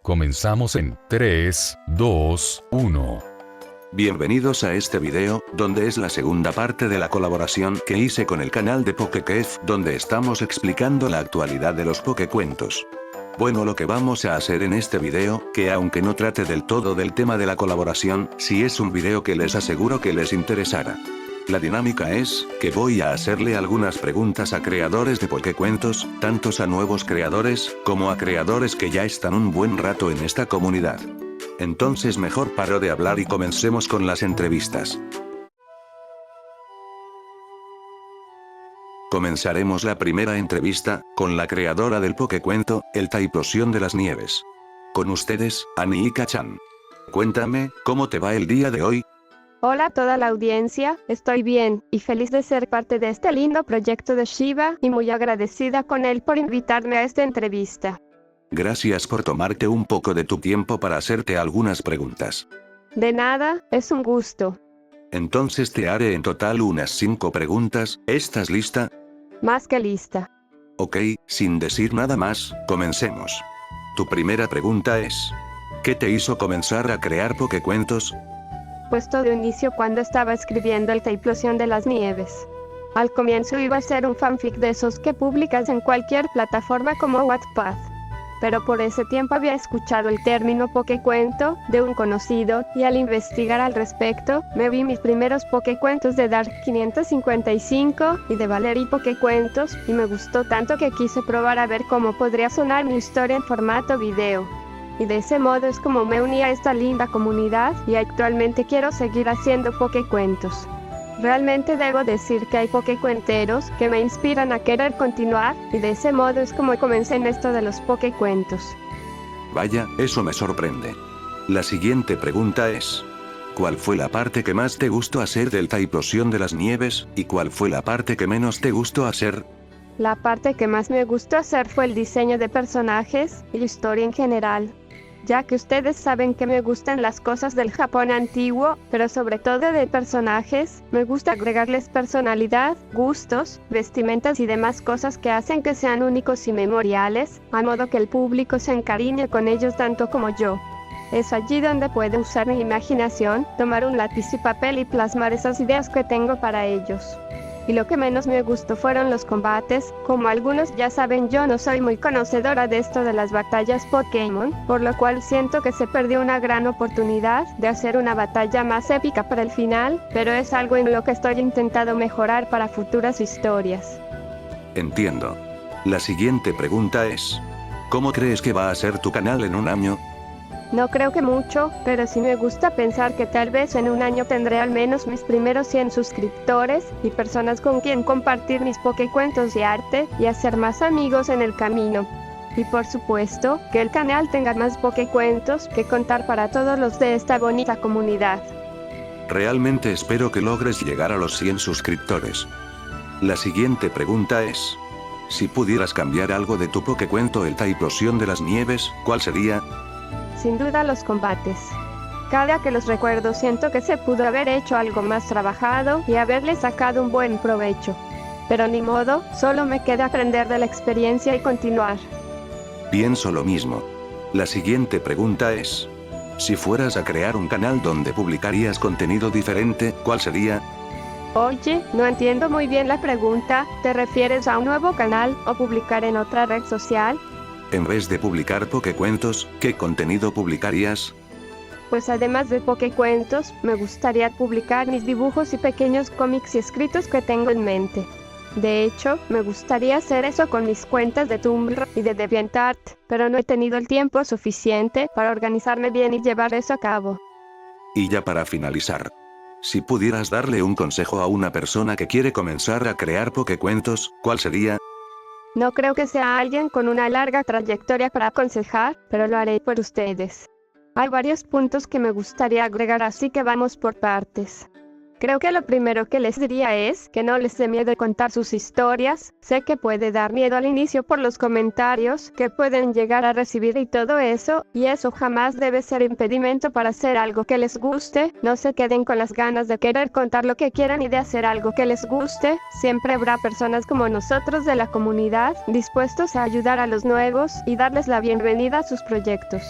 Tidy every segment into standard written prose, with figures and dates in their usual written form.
Comenzamos en 3, 2, 1. Bienvenidos a este video, donde es la segunda parte de la colaboración que hice con el canal de Pokékef, donde estamos explicando la actualidad de los Pokécuentos. Bueno, lo que vamos a hacer en este video, que aunque no trate del todo del tema de la colaboración, sí es un video que les aseguro que les interesará. La dinámica es, que voy a hacerle algunas preguntas a creadores de Pokécuentos, tantos a nuevos creadores, como a creadores que ya están un buen rato en esta comunidad. Entonces mejor paro de hablar y comencemos con las entrevistas. Comenzaremos la primera entrevista, con la creadora del Pokécuento, el Typhlosion de las Nieves. Con ustedes, Anika-chan. Cuéntame, ¿cómo te va el día de hoy? Hola a toda la audiencia, estoy bien, y feliz de ser parte de este lindo proyecto de Shiba, y muy agradecida con él por invitarme a esta entrevista. Gracias por tomarte un poco de tu tiempo para hacerte algunas preguntas. De nada, es un gusto. Entonces te haré en total unas 5 preguntas, ¿estás lista? Más que lista. Ok, sin decir nada más, comencemos. Tu primera pregunta es: ¿qué te hizo comenzar a crear Pokécuentos? Pues todo inició cuando estaba escribiendo el Typhlosion de las Nieves. Al comienzo iba a ser un fanfic de esos que publicas en cualquier plataforma como Wattpad. Pero por ese tiempo había escuchado el término Pokécuento de un conocido, y al investigar al respecto, me vi mis primeros Pokécuentos de Dark 555 y de Valerie Pokécuentos, y me gustó tanto que quise probar a ver cómo podría sonar mi historia en formato video. Y de ese modo es como me uní a esta linda comunidad, y actualmente quiero seguir haciendo Pokécuentos. Realmente debo decir que hay Pokécuenteros que me inspiran a querer continuar, y de ese modo es como comencé en esto de los Pokécuentos. Vaya, eso me sorprende. La siguiente pregunta es: ¿cuál fue la parte que más te gustó hacer del Typhlosion de las Nieves, y cuál fue la parte que menos te gustó hacer? La parte que más me gustó hacer fue el diseño de personajes y la historia en general, ya que ustedes saben que me gustan las cosas del Japón antiguo, pero sobre todo de personajes, me gusta agregarles personalidad, gustos, vestimentas y demás cosas que hacen que sean únicos y memoriales, a modo que el público se encariñe con ellos tanto como yo. Es allí donde puedo usar mi imaginación, tomar un lápiz y papel y plasmar esas ideas que tengo para ellos. Y lo que menos me gustó fueron los combates. Como algunos ya saben, yo no soy muy conocedora de esto de las batallas Pokémon, por lo cual siento que se perdió una gran oportunidad de hacer una batalla más épica para el final, pero es algo en lo que estoy intentando mejorar para futuras historias. Entiendo. La siguiente pregunta es: ¿cómo crees que va a ser tu canal en un año? No creo que mucho, pero sí me gusta pensar que tal vez en un año tendré al menos mis primeros 100 suscriptores, y personas con quien compartir mis Pokécuentos y arte, y hacer más amigos en el camino. Y por supuesto, que el canal tenga más Pokécuentos que contar para todos los de esta bonita comunidad. Realmente espero que logres llegar a los 100 suscriptores. La siguiente pregunta es: si pudieras cambiar algo de tu Pokécuento el Typhlosion de las Nieves, ¿cuál sería? Sin duda los combates. Cada que los recuerdo siento que se pudo haber hecho algo más trabajado y haberle sacado un buen provecho. Pero ni modo, solo me queda aprender de la experiencia y continuar. Pienso lo mismo. La siguiente pregunta es: si fueras a crear un canal donde publicarías contenido diferente, ¿cuál sería? Oye, no entiendo muy bien la pregunta. ¿Te refieres a un nuevo canal o publicar en otra red social? En vez de publicar Pokécuentos, ¿qué contenido publicarías? Pues además de Pokécuentos, me gustaría publicar mis dibujos y pequeños cómics y escritos que tengo en mente. De hecho, me gustaría hacer eso con mis cuentas de Tumblr y de DeviantArt, pero no he tenido el tiempo suficiente para organizarme bien y llevar eso a cabo. Y ya para finalizar, si pudieras darle un consejo a una persona que quiere comenzar a crear Pokécuentos, ¿cuál sería? No creo que sea alguien con una larga trayectoria para aconsejar, pero lo haré por ustedes. Hay varios puntos que me gustaría agregar, así que vamos por partes. Creo que lo primero que les diría es que no les dé miedo contar sus historias. Sé que puede dar miedo al inicio por los comentarios que pueden llegar a recibir y todo eso, y eso jamás debe ser impedimento para hacer algo que les guste. No se queden con las ganas de querer contar lo que quieran y de hacer algo que les guste. Siempre habrá personas como nosotros de la comunidad dispuestos a ayudar a los nuevos y darles la bienvenida a sus proyectos.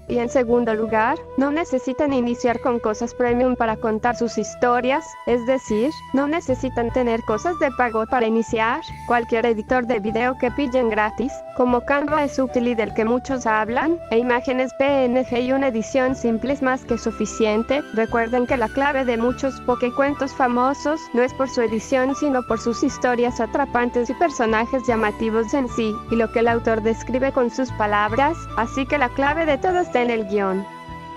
Y en segundo lugar, no necesitan iniciar con cosas premium para contar sus historias, es decir, no necesitan tener cosas de pago para iniciar. Cualquier editor de video que pillen gratis, como Canva es útil y del que muchos hablan, e imágenes PNG y una edición simple es más que suficiente. Recuerden que la clave de muchos pokecuentos famosos no es por su edición sino por sus historias atrapantes y personajes llamativos en sí, y lo que el autor describe con sus palabras, así que la clave de todo está en el guión.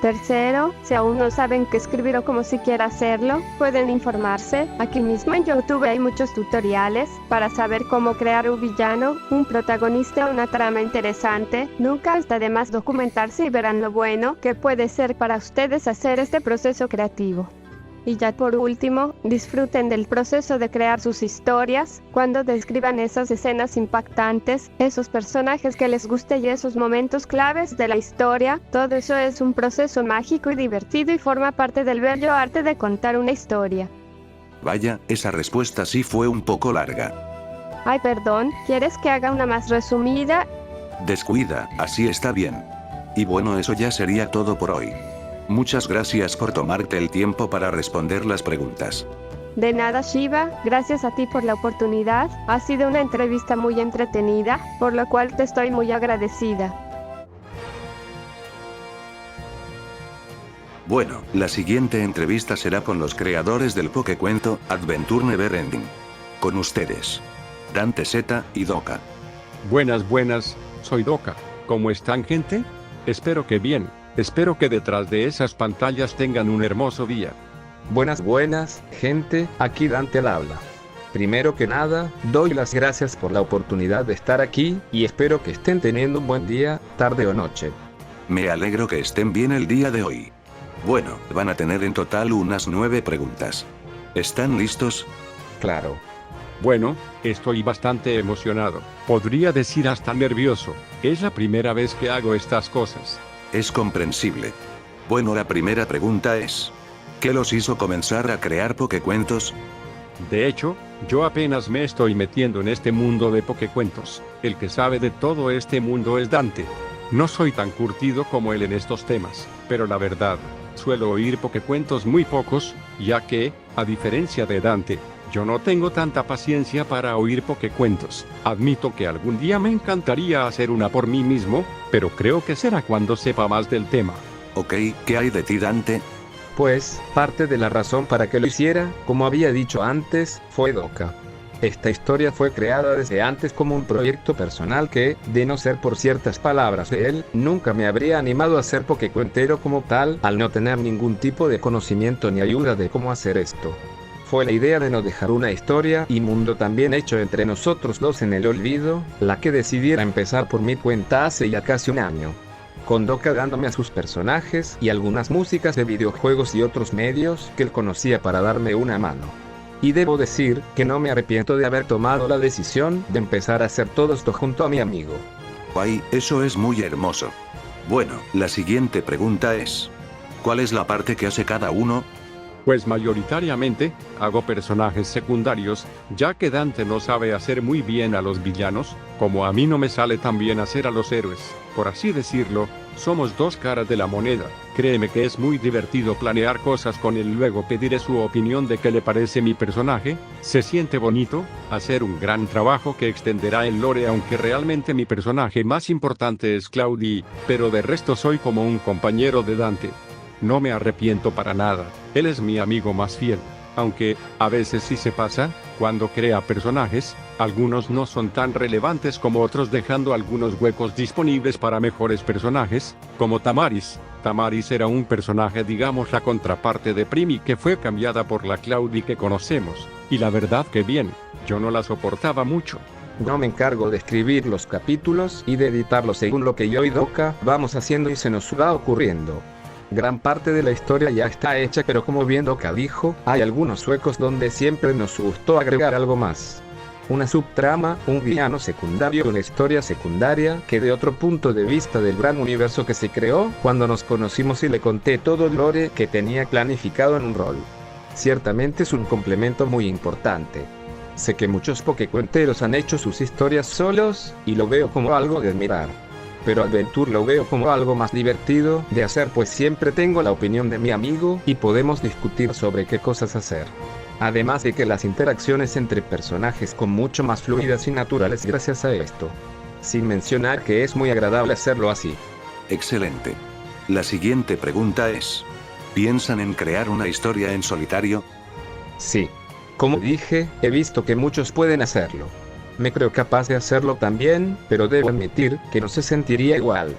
Tercero, si aún no saben qué escribir o cómo siquiera hacerlo, pueden informarse. Aquí mismo en YouTube hay muchos tutoriales para saber cómo crear un villano, un protagonista o una trama interesante. Nunca está de más documentarse y verán lo bueno que puede ser para ustedes hacer este proceso creativo. Y ya por último, disfruten del proceso de crear sus historias, cuando describan esas escenas impactantes, esos personajes que les guste y esos momentos claves de la historia. Todo eso es un proceso mágico y divertido y forma parte del bello arte de contar una historia. Vaya, esa respuesta sí fue un poco larga. Ay, perdón, ¿quieres que haga una más resumida? Descuida, así está bien. Y bueno, eso ya sería todo por hoy. Muchas gracias por tomarte el tiempo para responder las preguntas. De nada, Shiva, gracias a ti por la oportunidad. Ha sido una entrevista muy entretenida, por lo cual te estoy muy agradecida. Bueno, la siguiente entrevista será con los creadores del pokecuento Adventure Never Ending. Con ustedes, Dante Z y Doka. Buenas, soy Doka. ¿Cómo están, gente? Espero que bien. Espero que detrás de esas pantallas tengan un hermoso día. Buenas, gente, aquí Dante al habla. Primero que nada, doy las gracias por la oportunidad de estar aquí, y espero que estén teniendo un buen día, tarde o noche. Me alegro que estén bien el día de hoy. Bueno, van a tener en total unas 9 preguntas. ¿Están listos? Claro. Bueno, estoy bastante emocionado. Podría decir hasta nervioso. Es la primera vez que hago estas cosas. Es comprensible. Bueno, la primera pregunta es: ¿qué los hizo comenzar a crear pokecuentos? De hecho, yo apenas me estoy metiendo en este mundo de pokecuentos. El que sabe de todo este mundo es Dante. No soy tan curtido como él en estos temas, pero la verdad, suelo oír pokecuentos muy pocos, ya que, a diferencia de Dante, yo no tengo tanta paciencia para oír pokecuentos. Admito que algún día me encantaría hacer una por mí mismo, pero creo que será cuando sepa más del tema. Ok, ¿qué hay de ti, Dante? Pues, parte de la razón para que lo hiciera, como había dicho antes, fue Doka. Esta historia fue creada desde antes como un proyecto personal que, de no ser por ciertas palabras de él, nunca me habría animado a ser pokecuentero como tal, al no tener ningún tipo de conocimiento ni ayuda de cómo hacer esto. Fue la idea de no dejar una historia y mundo tan bien hecho entre nosotros dos en el olvido, la que decidiera empezar por mi cuenta hace ya casi un año. Con Doka dándome a sus personajes y algunas músicas de videojuegos y otros medios que él conocía para darme una mano. Y debo decir que no me arrepiento de haber tomado la decisión de empezar a hacer todo esto junto a mi amigo. Ay, eso es muy hermoso. Bueno, la siguiente pregunta es: ¿cuál es la parte que hace cada uno? Pues mayoritariamente, hago personajes secundarios, ya que Dante no sabe hacer muy bien a los villanos, como a mí no me sale tan bien hacer a los héroes. Por así decirlo, somos dos caras de la moneda. Créeme que es muy divertido planear cosas con él, luego pediré su opinión de qué le parece mi personaje. Se siente bonito, hacer un gran trabajo que extenderá el lore, aunque realmente mi personaje más importante es Cloudy, pero de resto soy como un compañero de Dante. No me arrepiento para nada, él es mi amigo más fiel, aunque, a veces sí se pasa, cuando crea personajes, algunos no son tan relevantes como otros, dejando algunos huecos disponibles para mejores personajes, como Tamaris. Tamaris era un personaje, digamos la contraparte de Primi, que fue cambiada por la Cloudy que conocemos, y la verdad que bien, yo no la soportaba mucho. Yo me encargo de escribir los capítulos y de editarlos según lo que yo y Doka vamos haciendo y se nos va ocurriendo. Gran parte de la historia ya está hecha, pero como bien Doka dijo, hay algunos huecos donde siempre nos gustó agregar algo más. Una subtrama, un villano secundario, una historia secundaria que de otro punto de vista del gran universo que se creó cuando nos conocimos, y le conté todo el lore que tenía planificado en un rol. Ciertamente es un complemento muy importante. Sé que muchos pokecuenteros han hecho sus historias solos, y lo veo como algo de admirar. pero Adventure lo veo como algo más divertido de hacer, pues siempre tengo la opinión de mi amigo y podemos discutir sobre qué cosas hacer. Además de que las interacciones entre personajes son mucho más fluidas y naturales gracias a esto. Sin mencionar que es muy agradable hacerlo así. Excelente. La siguiente pregunta es: ¿piensan en crear una historia en solitario? Sí. Como dije, he visto que muchos pueden hacerlo. Me creo capaz de hacerlo también, pero debo admitir que no se sentiría igual.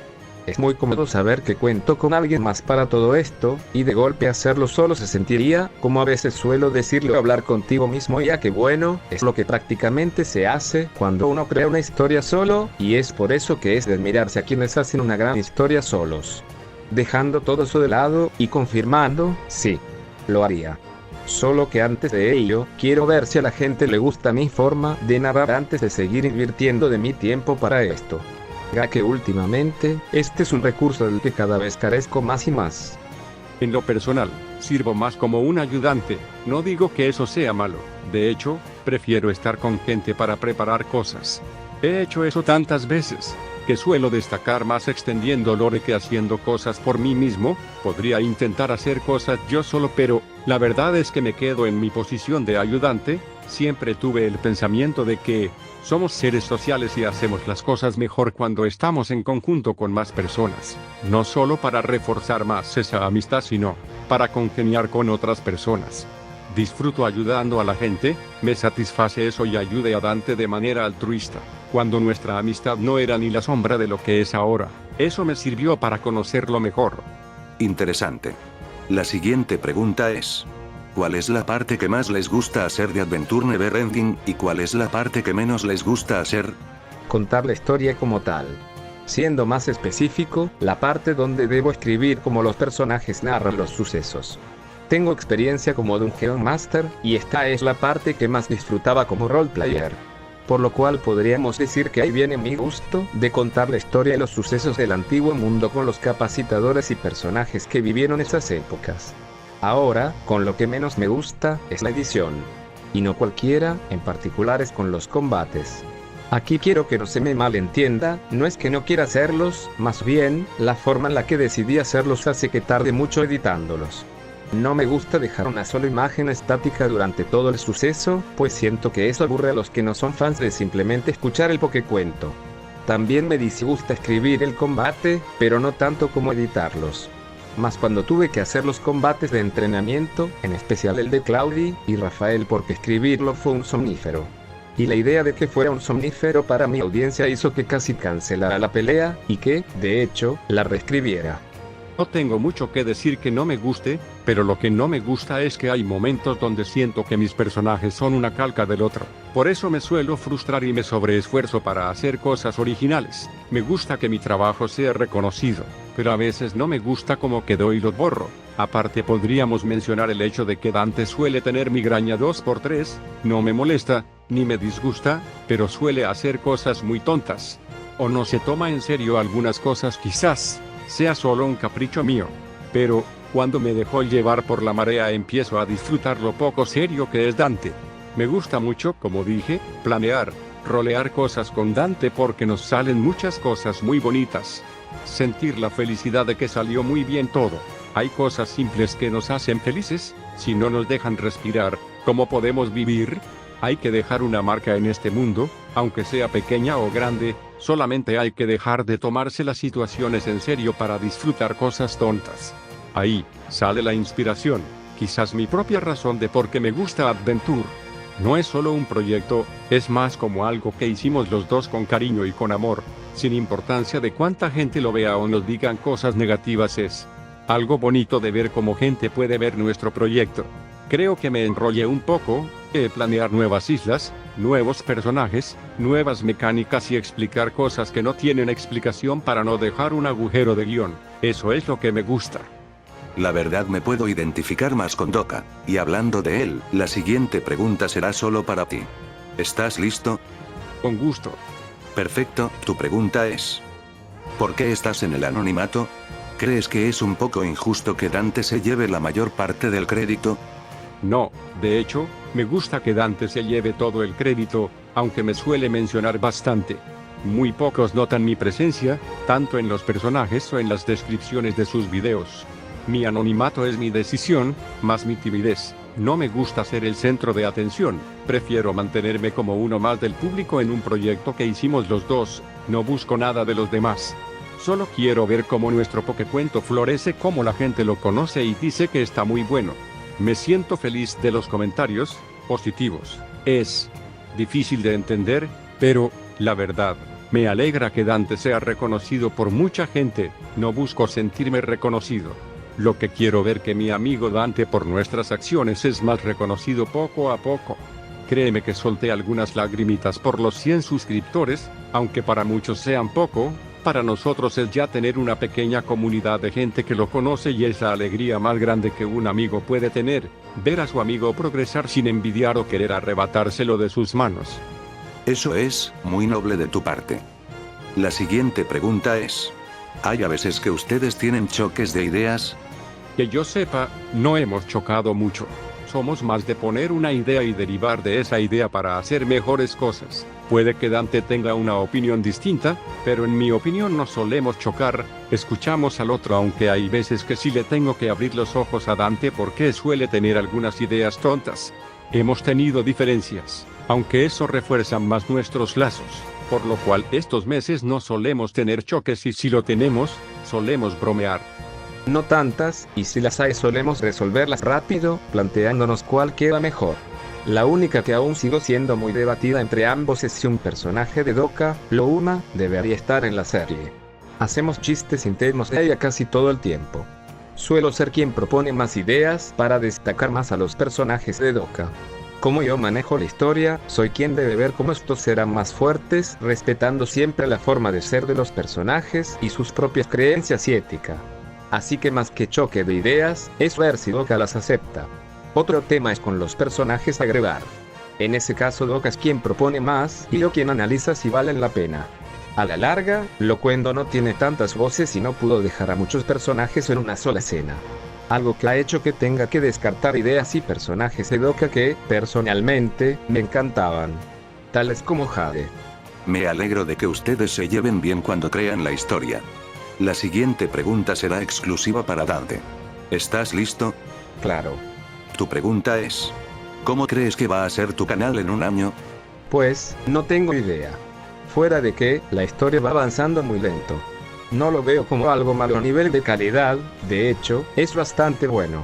Es muy cómodo saber que cuento con alguien más para todo esto, y de golpe hacerlo solo se sentiría, como a veces suelo decirlo, hablar contigo mismo, ya que bueno, es lo que prácticamente se hace cuando uno crea una historia solo, y es por eso que es de admirarse a quienes hacen una gran historia solos. Dejando todo eso de lado, y confirmando, sí, lo haría. Solo que antes de ello, quiero ver si a la gente le gusta mi forma de narrar antes de seguir invirtiendo de mi tiempo para esto. Ya que últimamente, este es un recurso del que cada vez carezco más y más. En lo personal, sirvo más como un ayudante, no digo que eso sea malo, de hecho, prefiero estar con gente para preparar cosas. He hecho eso tantas veces, que suelo destacar más extendiendo lore que haciendo cosas por mí mismo. Podría intentar hacer cosas yo solo, pero la verdad es que me quedo en mi posición de ayudante. Siempre tuve el pensamiento de que somos seres sociales y hacemos las cosas mejor cuando estamos en conjunto con más personas, no solo para reforzar más esa amistad, sino para congeniar con otras personas. Disfruto ayudando a la gente, me satisface eso y ayudé a Dante de manera altruista, cuando nuestra amistad no era ni la sombra de lo que es ahora. Eso me sirvió para conocerlo mejor. Interesante. La siguiente pregunta es: ¿cuál es la parte que más les gusta hacer de Adventure Neverending y cuál es la parte que menos les gusta hacer? Contar la historia como tal. Siendo más específico, la parte donde debo escribir cómo los personajes narran los sucesos. Tengo experiencia como Dungeon Master, y esta es la parte que más disfrutaba como roleplayer. Por lo cual podríamos decir que ahí viene mi gusto de contar la historia y los sucesos del antiguo mundo con los capacitadores y personajes que vivieron esas épocas. Ahora, con lo que menos me gusta, es la edición. Y no cualquiera, en particular es con los combates. Aquí quiero que no se me malentienda, no es que no quiera hacerlos, más bien, la forma en la que decidí hacerlos hace que tarde mucho editándolos. No me gusta dejar una sola imagen estática durante todo el suceso, pues siento que eso aburre a los que no son fans de simplemente escuchar el pokecuento. También me disgusta escribir el combate, pero no tanto como editarlos. Más cuando tuve que hacer los combates de entrenamiento, en especial el de Claudie y Rafael, porque escribirlo fue un somnífero. Y la idea de que fuera un somnífero para mi audiencia hizo que casi cancelara la pelea, y que, de hecho, la reescribiera. No tengo mucho que decir que no me guste, pero lo que no me gusta es que hay momentos donde siento que mis personajes son una calca del otro. Por eso me suelo frustrar y me sobreesfuerzo para hacer cosas originales. Me gusta que mi trabajo sea reconocido, pero a veces no me gusta cómo quedó y lo borro. Aparte podríamos mencionar el hecho de que Dante suele tener migraña 2×3, no me molesta, ni me disgusta, pero suele hacer cosas muy tontas. O no se toma en serio algunas cosas, quizás sea solo un capricho mío. Pero, cuando me dejo llevar por la marea empiezo a disfrutar lo poco serio que es Dante. Me gusta mucho, como dije, planear, rolear cosas con Dante porque nos salen muchas cosas muy bonitas. Sentir la felicidad de que salió muy bien todo. Hay cosas simples que nos hacen felices, si no nos dejan respirar, ¿cómo podemos vivir? Hay que dejar una marca en este mundo, aunque sea pequeña o grande, solamente hay que dejar de tomarse las situaciones en serio para disfrutar cosas tontas. Ahí sale la inspiración, quizás mi propia razón de por qué me gusta Adventure. No es solo un proyecto, es más como algo que hicimos los dos con cariño y con amor, sin importancia de cuánta gente lo vea o nos digan cosas negativas. Es algo bonito de ver cómo gente puede ver nuestro proyecto. Creo que me enrollé un poco, planear nuevas islas, nuevos personajes, nuevas mecánicas y explicar cosas que no tienen explicación para no dejar un agujero de guión. Eso es lo que me gusta. La verdad me puedo identificar más con Doka, y hablando de él, la siguiente pregunta será solo para ti. ¿Estás listo? Con gusto. Perfecto, tu pregunta es: ¿por qué estás en el anonimato? ¿Crees que es un poco injusto que Dante se lleve la mayor parte del crédito? No, de hecho, me gusta que Dante se lleve todo el crédito, aunque me suele mencionar bastante. Muy pocos notan mi presencia, tanto en los personajes o en las descripciones de sus videos. Mi anonimato es mi decisión, más mi timidez. No me gusta ser el centro de atención, prefiero mantenerme como uno más del público en un proyecto que hicimos los dos, no busco nada de los demás. Solo quiero ver cómo nuestro Pokécuento florece, cómo la gente lo conoce y dice que está muy bueno. Me siento feliz de los comentarios positivos. Es difícil de entender, pero, la verdad, me alegra que Dante sea reconocido por mucha gente, no busco sentirme reconocido. Lo que quiero ver que mi amigo Dante por nuestras acciones es más reconocido poco a poco. Créeme que solté algunas lagrimitas por los 100 suscriptores, aunque para muchos sean poco, para nosotros es ya tener una pequeña comunidad de gente que lo conoce y es la alegría más grande que un amigo puede tener, ver a su amigo progresar sin envidiar o querer arrebatárselo de sus manos. Eso es muy noble de tu parte. La siguiente pregunta es: ¿hay a veces que ustedes tienen choques de ideas? Que yo sepa, no hemos chocado mucho. Somos más de poner una idea y derivar de esa idea para hacer mejores cosas. Puede que Dante tenga una opinión distinta, pero en mi opinión no solemos chocar, escuchamos al otro, aunque hay veces que sí le tengo que abrir los ojos a Dante porque suele tener algunas ideas tontas. Hemos tenido diferencias, aunque eso refuerza más nuestros lazos, por lo cual estos meses no solemos tener choques y si lo tenemos, solemos bromear. No tantas, y si las hay solemos resolverlas rápido, planteándonos cuál queda mejor. La única que aún sigo siendo muy debatida entre ambos es si un personaje de Doka, Louma, debería estar en la serie. Hacemos chistes internos de ella casi todo el tiempo. Suelo ser quien propone más ideas para destacar más a los personajes de Doka. Como yo manejo la historia, soy quien debe ver cómo estos serán más fuertes, respetando siempre la forma de ser de los personajes y sus propias creencias y ética. Así que más que choque de ideas, es ver si Doka las acepta. Otro tema es con los personajes a agregar. En ese caso Doka es quien propone más y yo quien analiza si valen la pena. A la larga, Loquendo no tiene tantas voces y no pudo dejar a muchos personajes en una sola escena. Algo que ha hecho que tenga que descartar ideas y personajes de Doka que, personalmente, me encantaban. Tales como Jade. Me alegro de que ustedes se lleven bien cuando crean la historia. La siguiente pregunta será exclusiva para Dante. ¿Estás listo? Claro. Tu pregunta es: ¿cómo crees que va a ser tu canal en un año? Pues, no tengo idea. Fuera de que, la historia va avanzando muy lento. No lo veo como algo malo a nivel de calidad, de hecho, es bastante bueno.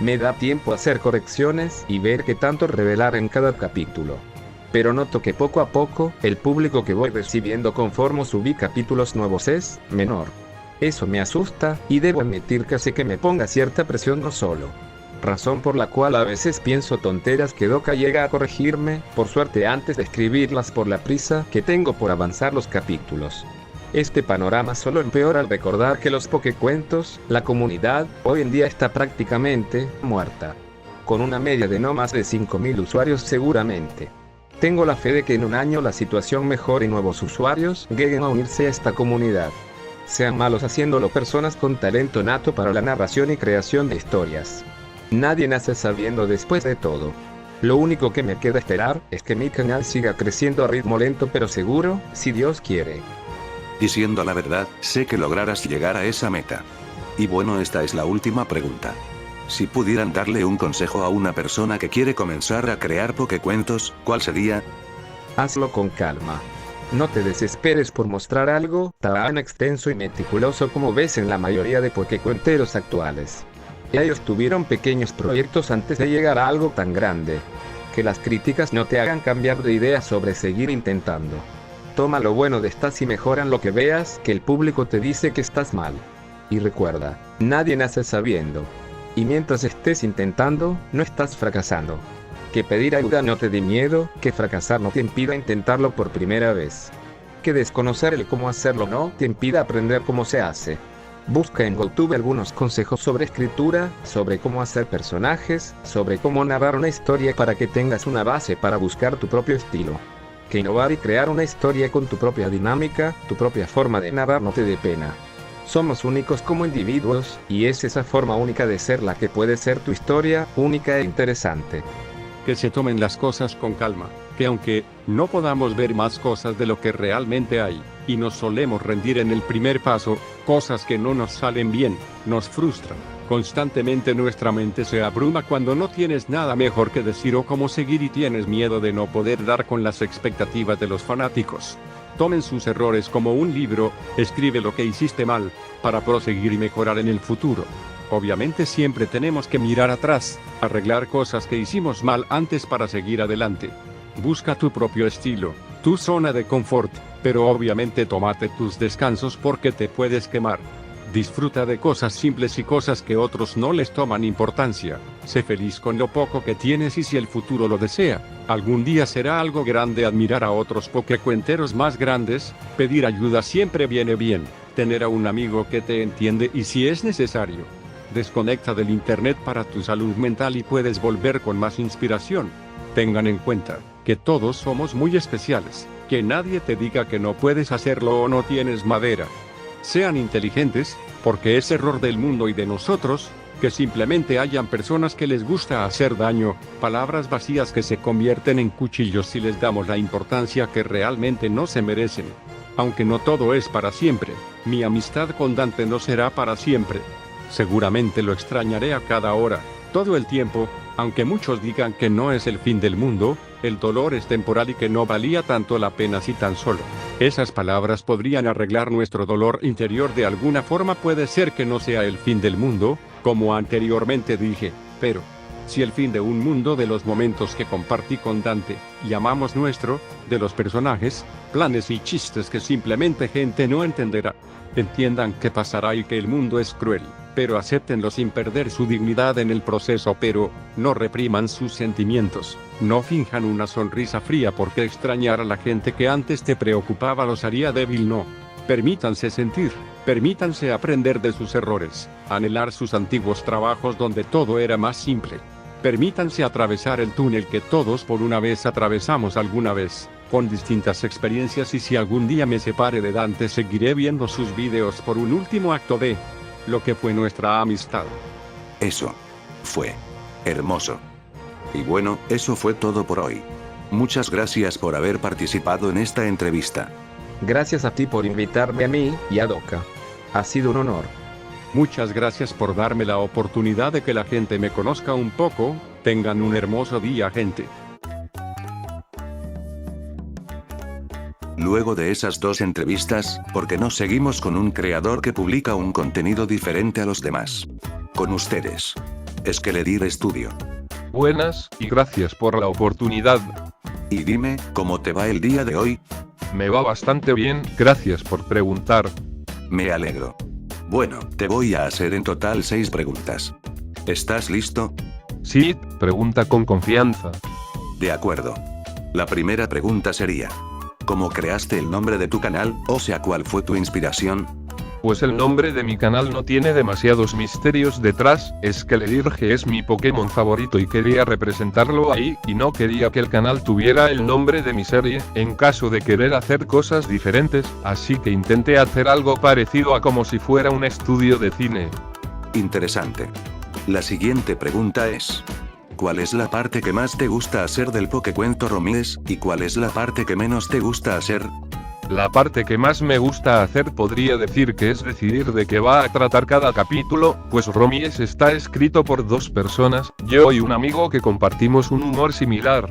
Me da tiempo a hacer correcciones y ver qué tanto revelar en cada capítulo. Pero noto que poco a poco, el público que voy recibiendo conforme subí capítulos nuevos es menor. Eso me asusta, y debo admitir que hace que me ponga cierta presión no solo. Razón por la cual a veces pienso tonteras que Doka llega a corregirme, por suerte antes de escribirlas por la prisa que tengo por avanzar los capítulos. Este panorama solo empeora al recordar que los Pokécuentos, la comunidad, hoy en día está prácticamente muerta. Con una media de no más de 5.000 usuarios seguramente. Tengo la fe de que en un año la situación mejore y nuevos usuarios lleguen a unirse a esta comunidad. Sean malos haciéndolo personas con talento nato para la narración y creación de historias. Nadie nace sabiendo después de todo. Lo único que me queda esperar es que mi canal siga creciendo a ritmo lento pero seguro, si Dios quiere. Diciendo la verdad, sé que lograrás llegar a esa meta. Y bueno, esta es la última pregunta. Si pudieran darle un consejo a una persona que quiere comenzar a crear Pokécuentos, ¿cuál sería? Hazlo con calma. No te desesperes por mostrar algo tan extenso y meticuloso como ves en la mayoría de Pokécuenteros actuales. Ellos tuvieron pequeños proyectos antes de llegar a algo tan grande. Que las críticas no te hagan cambiar de idea sobre seguir intentando. Toma lo bueno de estas y mejora en lo que veas que el público te dice que estás mal. Y recuerda, nadie nace sabiendo. Y mientras estés intentando, no estás fracasando. Que pedir ayuda no te dé miedo, que fracasar no te impida intentarlo por primera vez. Que desconocer el cómo hacerlo no te impida aprender cómo se hace. Busca en YouTube algunos consejos sobre escritura, sobre cómo hacer personajes, sobre cómo narrar una historia para que tengas una base para buscar tu propio estilo. Que innovar y crear una historia con tu propia dinámica, tu propia forma de narrar no te dé pena. Somos únicos como individuos, y es esa forma única de ser la que puede ser tu historia, única e interesante. Que se tomen las cosas con calma. que aunque no podamos ver más cosas de lo que realmente hay, y nos solemos rendir en el primer paso, cosas que no nos salen bien, nos frustran. Constantemente nuestra mente se abruma cuando no tienes nada mejor que decir o cómo seguir y tienes miedo de no poder dar con las expectativas de los fanáticos. Tomen sus errores como un libro, escribe lo que hiciste mal, para proseguir y mejorar en el futuro. Obviamente siempre tenemos que mirar atrás, arreglar cosas que hicimos mal antes para seguir adelante. Busca tu propio estilo, tu zona de confort, pero obviamente tómate tus descansos porque te puedes quemar. Disfruta de cosas simples y cosas que otros no les toman importancia. Sé feliz con lo poco que tienes y si el futuro lo desea, algún día será algo grande admirar a otros pokecuenteros más grandes. Pedir ayuda siempre viene bien. Tener a un amigo que te entiende y si es necesario. Desconecta del internet para tu salud mental y puedes volver con más inspiración. Tengan en cuenta que todos somos muy especiales. Que nadie te diga que no puedes hacerlo o no tienes madera. Sean inteligentes, porque es error del mundo y de nosotros, que simplemente hayan personas que les gusta hacer daño, palabras vacías que se convierten en cuchillos si les damos la importancia que realmente no se merecen. Aunque no todo es para siempre, mi amistad con Dante no será para siempre. Seguramente lo extrañaré a cada hora, todo el tiempo, aunque muchos digan que no es el fin del mundo, el dolor es temporal y que no valía tanto la pena si tan solo esas palabras podrían arreglar nuestro dolor interior de alguna forma. Puede ser que no sea el fin del mundo, como anteriormente dije, pero si el fin de un mundo de los momentos que compartí con Dante, llamamos nuestro, de los personajes, planes y chistes que simplemente gente no entenderá. Entiendan que pasará y que el mundo es cruel, pero acéptenlo sin perder su dignidad en el proceso, pero no repriman sus sentimientos. No finjan una sonrisa fría porque extrañar a la gente que antes te preocupaba los haría débil. No. Permítanse sentir, permítanse aprender de sus errores, anhelar sus antiguos trabajos donde todo era más simple. Permítanse atravesar el túnel que todos por una vez atravesamos alguna vez, con distintas experiencias, y si algún día me separe de Dante seguiré viendo sus videos por un último acto de lo que fue nuestra amistad. Eso fue hermoso. Y bueno, eso fue todo por hoy. Muchas gracias por haber participado en esta entrevista. Gracias a ti por invitarme a mí y a Doka. Ha sido un honor. Muchas gracias por darme la oportunidad de que la gente me conozca un poco. Tengan un hermoso día, gente. Luego de esas dos entrevistas, ¿por qué no seguimos con un creador que publica un contenido diferente a los demás? Con ustedes, Skeledir Studio. Buenas, y gracias por la oportunidad. Y dime, ¿cómo te va el día de hoy? Me va bastante bien, gracias por preguntar. Me alegro. Bueno, te voy a hacer en total 6 preguntas. ¿Estás listo? Sí, pregunta con confianza. De acuerdo. La primera pregunta sería: ¿cómo creaste el nombre de tu canal? O sea, ¿cuál fue tu inspiración? Pues el nombre de mi canal no tiene demasiados misterios detrás. Skeledirge es mi Pokémon favorito y quería representarlo ahí, y no quería que el canal tuviera el nombre de mi serie, en caso de querer hacer cosas diferentes, así que intenté hacer algo parecido a como si fuera un estudio de cine. Interesante. La siguiente pregunta es: ¿cuál es la parte que más te gusta hacer del Pokecuento Romies, y cuál es la parte que menos te gusta hacer? La parte que más me gusta hacer podría decir que es decidir de qué va a tratar cada capítulo, pues Romies está escrito por 2 personas, yo y un amigo que compartimos un humor similar.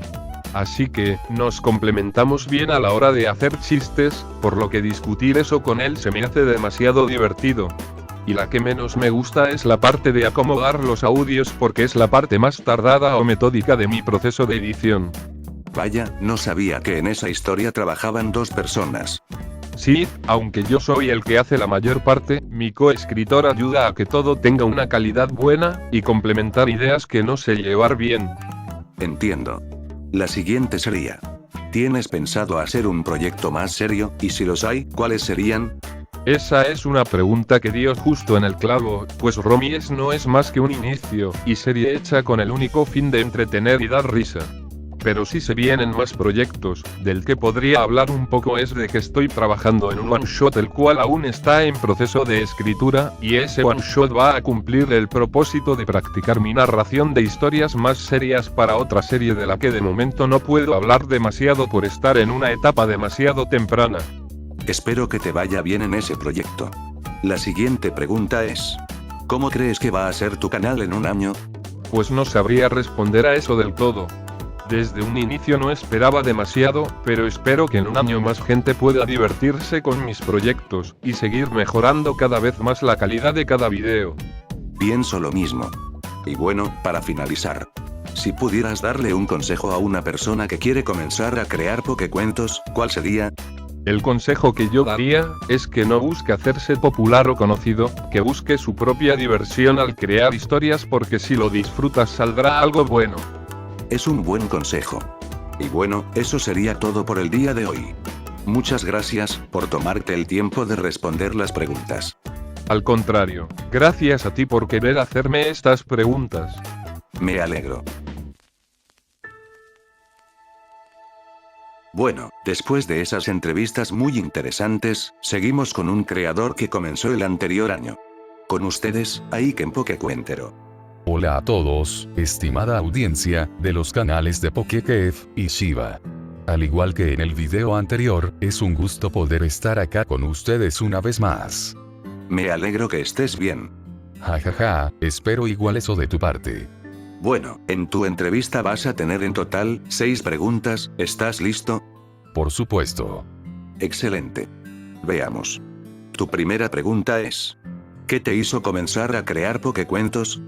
Así que, nos complementamos bien a la hora de hacer chistes, por lo que discutir eso con él se me hace demasiado divertido. Y la que menos me gusta es la parte de acomodar los audios porque es la parte más tardada o metódica de mi proceso de edición. Vaya, no sabía que en esa historia trabajaban 2 personas. Sí, aunque yo soy el que hace la mayor parte, mi coescritor ayuda a que todo tenga una calidad buena, y complementar ideas que no sé llevar bien. Entiendo. La siguiente sería: ¿tienes pensado hacer un proyecto más serio? Y si los hay, ¿cuáles serían? Esa es una pregunta que dio justo en el clavo, pues Romies no es más que un inicio y serie hecha con el único fin de entretener y dar risa. pero si se vienen más proyectos. Del que podría hablar un poco es de que estoy trabajando en un one shot el cual aún está en proceso de escritura, y ese one shot va a cumplir el propósito de practicar mi narración de historias más serias para otra serie de la que de momento no puedo hablar demasiado por estar en una etapa demasiado temprana. Espero que te vaya bien en ese proyecto. La siguiente pregunta es: ¿cómo crees que va a ser tu canal en un año? Pues no sabría responder a eso del todo. Desde un inicio no esperaba demasiado, pero espero que en un año más gente pueda divertirse con mis proyectos, y seguir mejorando cada vez más la calidad de cada video. Pienso lo mismo. Y bueno, para finalizar, si pudieras darle un consejo a una persona que quiere comenzar a crear pokecuentos, ¿cuál sería? El consejo que yo daría es que no busque hacerse popular o conocido, que busque su propia diversión al crear historias, porque si lo disfrutas saldrá algo bueno. Es un buen consejo. Y bueno, eso sería todo por el día de hoy. Muchas gracias por tomarte el tiempo de responder las preguntas. Al contrario, gracias a ti por querer hacerme estas preguntas. Me alegro. Bueno, después de esas entrevistas muy interesantes, seguimos con un creador que comenzó el anterior año. Con ustedes, Aiken Pokecuentero. Hola a todos, estimada audiencia, de los canales de Pokekef y Shiva. Al igual que en el video anterior, es un gusto poder estar acá con ustedes una vez más. Me alegro que estés bien. Jajaja, espero igual eso de tu parte. Bueno, en tu entrevista vas a tener en total 6 preguntas, ¿estás listo? Por supuesto. Excelente. Veamos. Tu primera pregunta es: ¿qué te hizo comenzar a crear pokecuentos?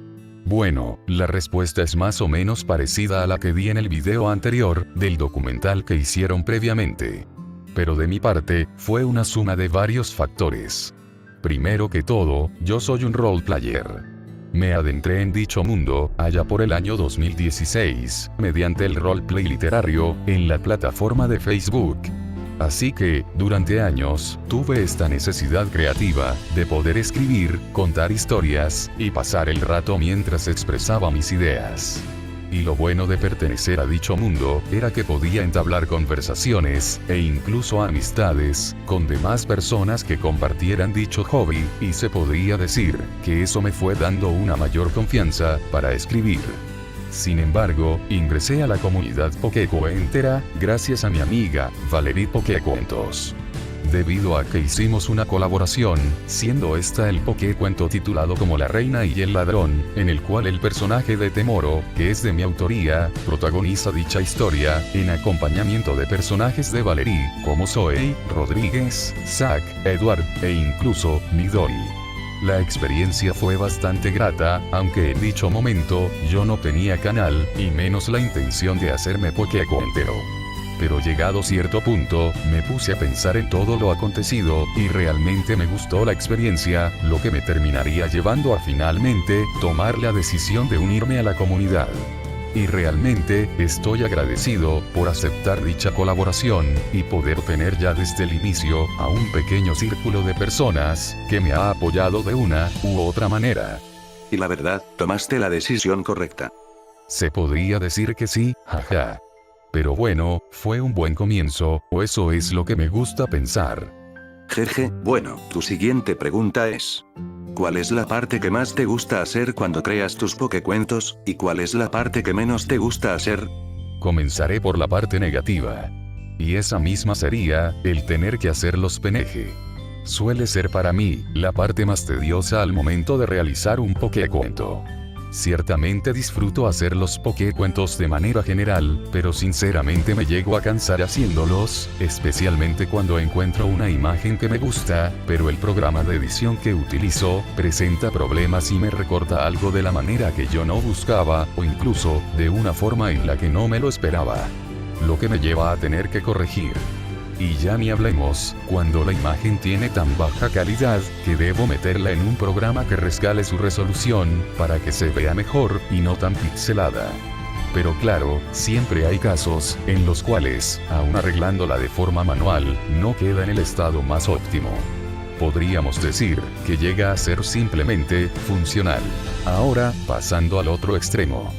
Bueno, la respuesta es más o menos parecida a la que di en el video anterior, del documental que hicieron previamente. Pero de mi parte, fue una suma de varios factores. Primero que todo, yo soy un roleplayer. Me adentré en dicho mundo, allá por el año 2016, mediante el roleplay literario, en la plataforma de Facebook. Así que, durante años, tuve esta necesidad creativa, de poder escribir, contar historias, y pasar el rato mientras expresaba mis ideas. Y lo bueno de pertenecer a dicho mundo, era que podía entablar conversaciones, e incluso amistades, con demás personas que compartieran dicho hobby, y se podría decir, que eso me fue dando una mayor confianza, para escribir. Sin embargo, ingresé a la comunidad Pokecuentera, gracias a mi amiga, Valerie Pokecuentos. Debido a que hicimos una colaboración, siendo esta el pokecuento titulado como La Reina y el Ladrón, en el cual el personaje de Temoro, que es de mi autoría, protagoniza dicha historia, en acompañamiento de personajes de Valerie, como Zoe, Rodríguez, Zack, Edward, e incluso, Midori. La experiencia fue bastante grata, aunque en dicho momento, yo no tenía canal, y menos la intención de hacerme pokecuentero. Pero llegado cierto punto, me puse a pensar en todo lo acontecido, y realmente me gustó la experiencia, lo que me terminaría llevando a finalmente, tomar la decisión de unirme a la comunidad. Y realmente, estoy agradecido, por aceptar dicha colaboración, y poder tener ya desde el inicio, a un pequeño círculo de personas, que me ha apoyado de una, u otra manera. Y la verdad, tomaste la decisión correcta. Se podría decir que sí, jaja. Pero bueno, fue un buen comienzo, o eso es lo que me gusta pensar. Jeje, bueno, tu siguiente pregunta es: ¿cuál es la parte que más te gusta hacer cuando creas tus pokecuentos, y cuál es la parte que menos te gusta hacer? Comenzaré por la parte negativa. Y esa misma sería, el tener que hacer los PNG. Suele ser para mí, la parte más tediosa al momento de realizar un pokecuento. Ciertamente disfruto hacer los pokecuentos de manera general, pero sinceramente me llego a cansar haciéndolos, especialmente cuando encuentro una imagen que me gusta, pero el programa de edición que utilizo, presenta problemas y me recorta algo de la manera que yo no buscaba, o incluso, de una forma en la que no me lo esperaba. Lo que me lleva a tener que corregir. Y ya ni hablemos, cuando la imagen tiene tan baja calidad, que debo meterla en un programa que rescale su resolución, para que se vea mejor, y no tan pixelada. Pero claro, siempre hay casos, en los cuales, aun arreglándola de forma manual, no queda en el estado más óptimo. Podríamos decir, que llega a ser simplemente, funcional. Ahora, pasando al otro extremo.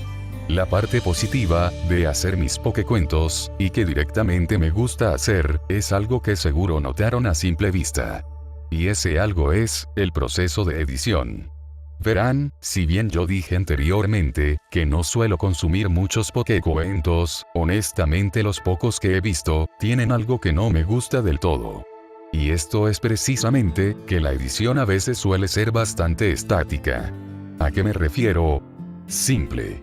La parte positiva de hacer mis pokecuentos, y que directamente me gusta hacer, es algo que seguro notaron a simple vista. Y ese algo es, el proceso de edición. Verán, si bien yo dije anteriormente, que no suelo consumir muchos pokecuentos, honestamente los pocos que he visto, tienen algo que no me gusta del todo. Y esto es precisamente, que la edición a veces suele ser bastante estática. ¿A qué me refiero? Simple.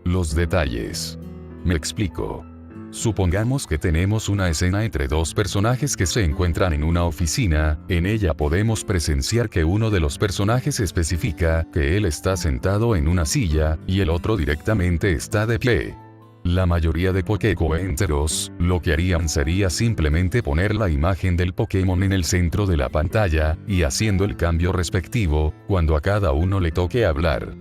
Los detalles. Me explico. Supongamos que tenemos una escena entre dos personajes que se encuentran en una oficina, en ella podemos presenciar que uno de los personajes especifica que él está sentado en una silla, y el otro directamente está de pie. La mayoría de pokecuenteros, lo que harían sería simplemente poner la imagen del Pokémon en el centro de la pantalla, y haciendo el cambio respectivo, cuando a cada uno le toque hablar.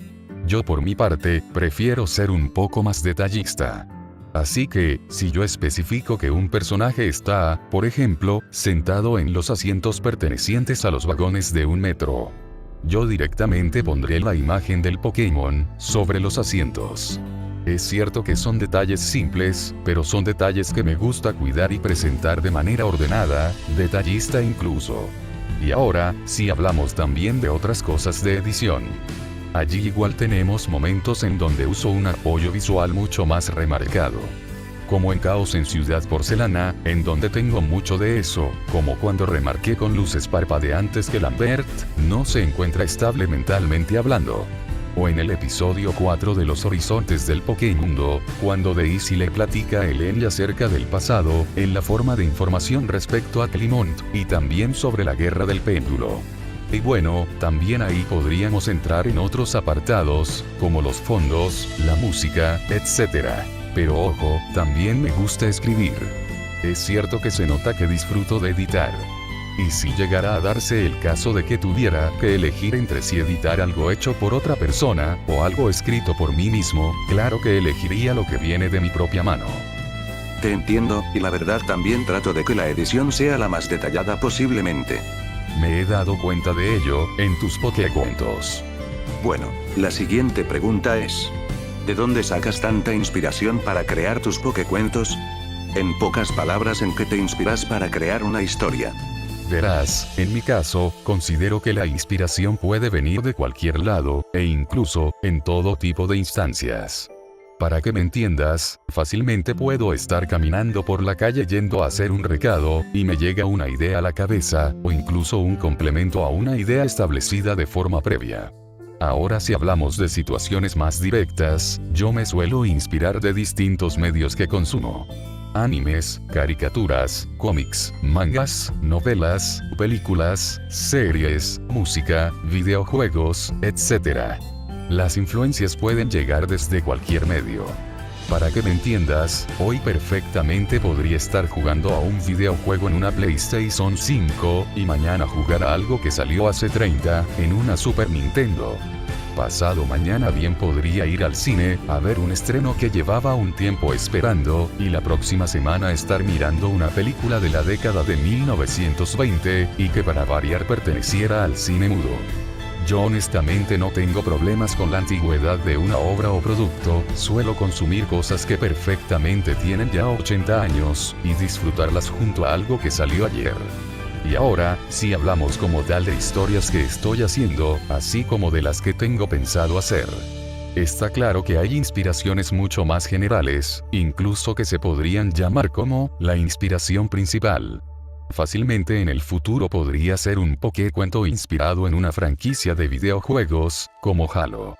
Yo por mi parte, prefiero ser un poco más detallista. Así que, si yo especifico que un personaje está, por ejemplo, sentado en los asientos pertenecientes a los vagones de un metro, yo directamente pondré la imagen del Pokémon sobre los asientos. Es cierto que son detalles simples, pero son detalles que me gusta cuidar y presentar de manera ordenada, detallista incluso. Y ahora, si hablamos también de otras cosas de edición. Allí igual tenemos momentos en donde uso un apoyo visual mucho más remarcado. Como en Caos en Ciudad Porcelana, en donde tengo mucho de eso, como cuando remarqué con luces parpadeantes que Lambert no se encuentra estable mentalmente hablando. O en el episodio 4 de Los Horizontes del Pokémundo, cuando Daisy le platica a Eleni acerca del pasado, en la forma de información respecto a Climont, y también sobre la Guerra del Péndulo. Y bueno, también ahí podríamos entrar en otros apartados, como los fondos, la música, etc. Pero ojo, también me gusta escribir. Es cierto que se nota que disfruto de editar. Y si llegara a darse el caso de que tuviera que elegir entre si editar algo hecho por otra persona, o algo escrito por mí mismo, claro que elegiría lo que viene de mi propia mano. Te entiendo, y la verdad también trato de que la edición sea la más detallada posiblemente. Me he dado cuenta de ello, en tus pokecuentos. Bueno, la siguiente pregunta es: ¿de dónde sacas tanta inspiración para crear tus pokecuentos? En pocas palabras, ¿en qué te inspiras para crear una historia? Verás, en mi caso, considero que la inspiración puede venir de cualquier lado, e incluso, en todo tipo de instancias. Para que me entiendas, fácilmente puedo estar caminando por la calle yendo a hacer un recado, y me llega una idea a la cabeza, o incluso un complemento a una idea establecida de forma previa. Ahora, si hablamos de situaciones más directas, yo me suelo inspirar de distintos medios que consumo. Animes, caricaturas, cómics, mangas, novelas, películas, series, música, videojuegos, etc. Las influencias pueden llegar desde cualquier medio. Para que me entiendas, hoy perfectamente podría estar jugando a un videojuego en una PlayStation 5, y mañana jugar a algo que salió hace 30, en una Super Nintendo. Pasado mañana bien podría ir al cine, a ver un estreno que llevaba un tiempo esperando, y la próxima semana estar mirando una película de la década de 1920, y que para variar perteneciera al cine mudo. Yo honestamente no tengo problemas con la antigüedad de una obra o producto, suelo consumir cosas que perfectamente tienen ya 80 años, y disfrutarlas junto a algo que salió ayer. Y ahora, si hablamos como tal de historias que estoy haciendo, así como de las que tengo pensado hacer. Está claro que hay inspiraciones mucho más generales, incluso que se podrían llamar como la inspiración principal. Fácilmente en el futuro podría ser un pokecuento inspirado en una franquicia de videojuegos, como Halo.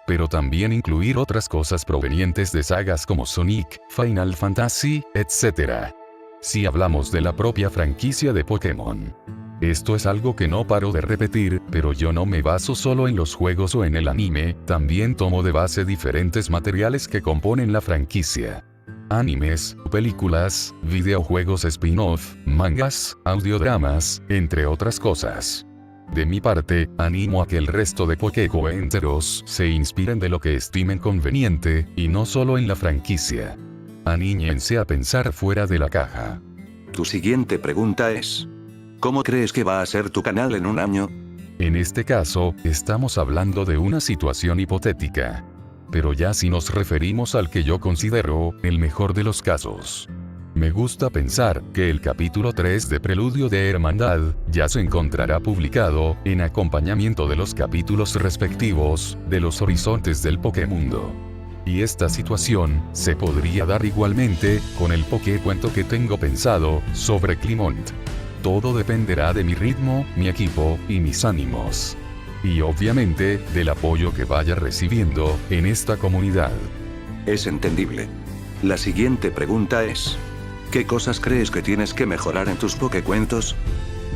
Pero también incluir otras cosas provenientes de sagas como Sonic, Final Fantasy, etc. Si hablamos de la propia franquicia de Pokémon. Esto es algo que no paro de repetir, pero yo no me baso solo en los juegos o en el anime, también tomo de base diferentes materiales que componen la franquicia. Animes, películas, videojuegos spin-off, mangas, audiodramas, entre otras cosas. De mi parte, animo a que el resto de pokecuenteros se inspiren de lo que estimen conveniente, y no solo en la franquicia. Aníñense a pensar fuera de la caja. Tu siguiente pregunta es: ¿cómo crees que va a ser tu canal en un año? En este caso, estamos hablando de una situación hipotética. pero ya si nos referimos al que yo considero el mejor de los casos. Me gusta pensar que el capítulo 3 de Preludio de Hermandad ya se encontrará publicado en acompañamiento de los capítulos respectivos de los horizontes del Pokémundo. Y esta situación se podría dar igualmente con el Pokécuento que tengo pensado sobre Climont. Todo dependerá de mi ritmo, mi equipo y mis ánimos. Y obviamente del apoyo que vaya recibiendo en esta comunidad. Es entendible. La siguiente pregunta es: ¿qué cosas crees que tienes que mejorar en tus Pokécuentos?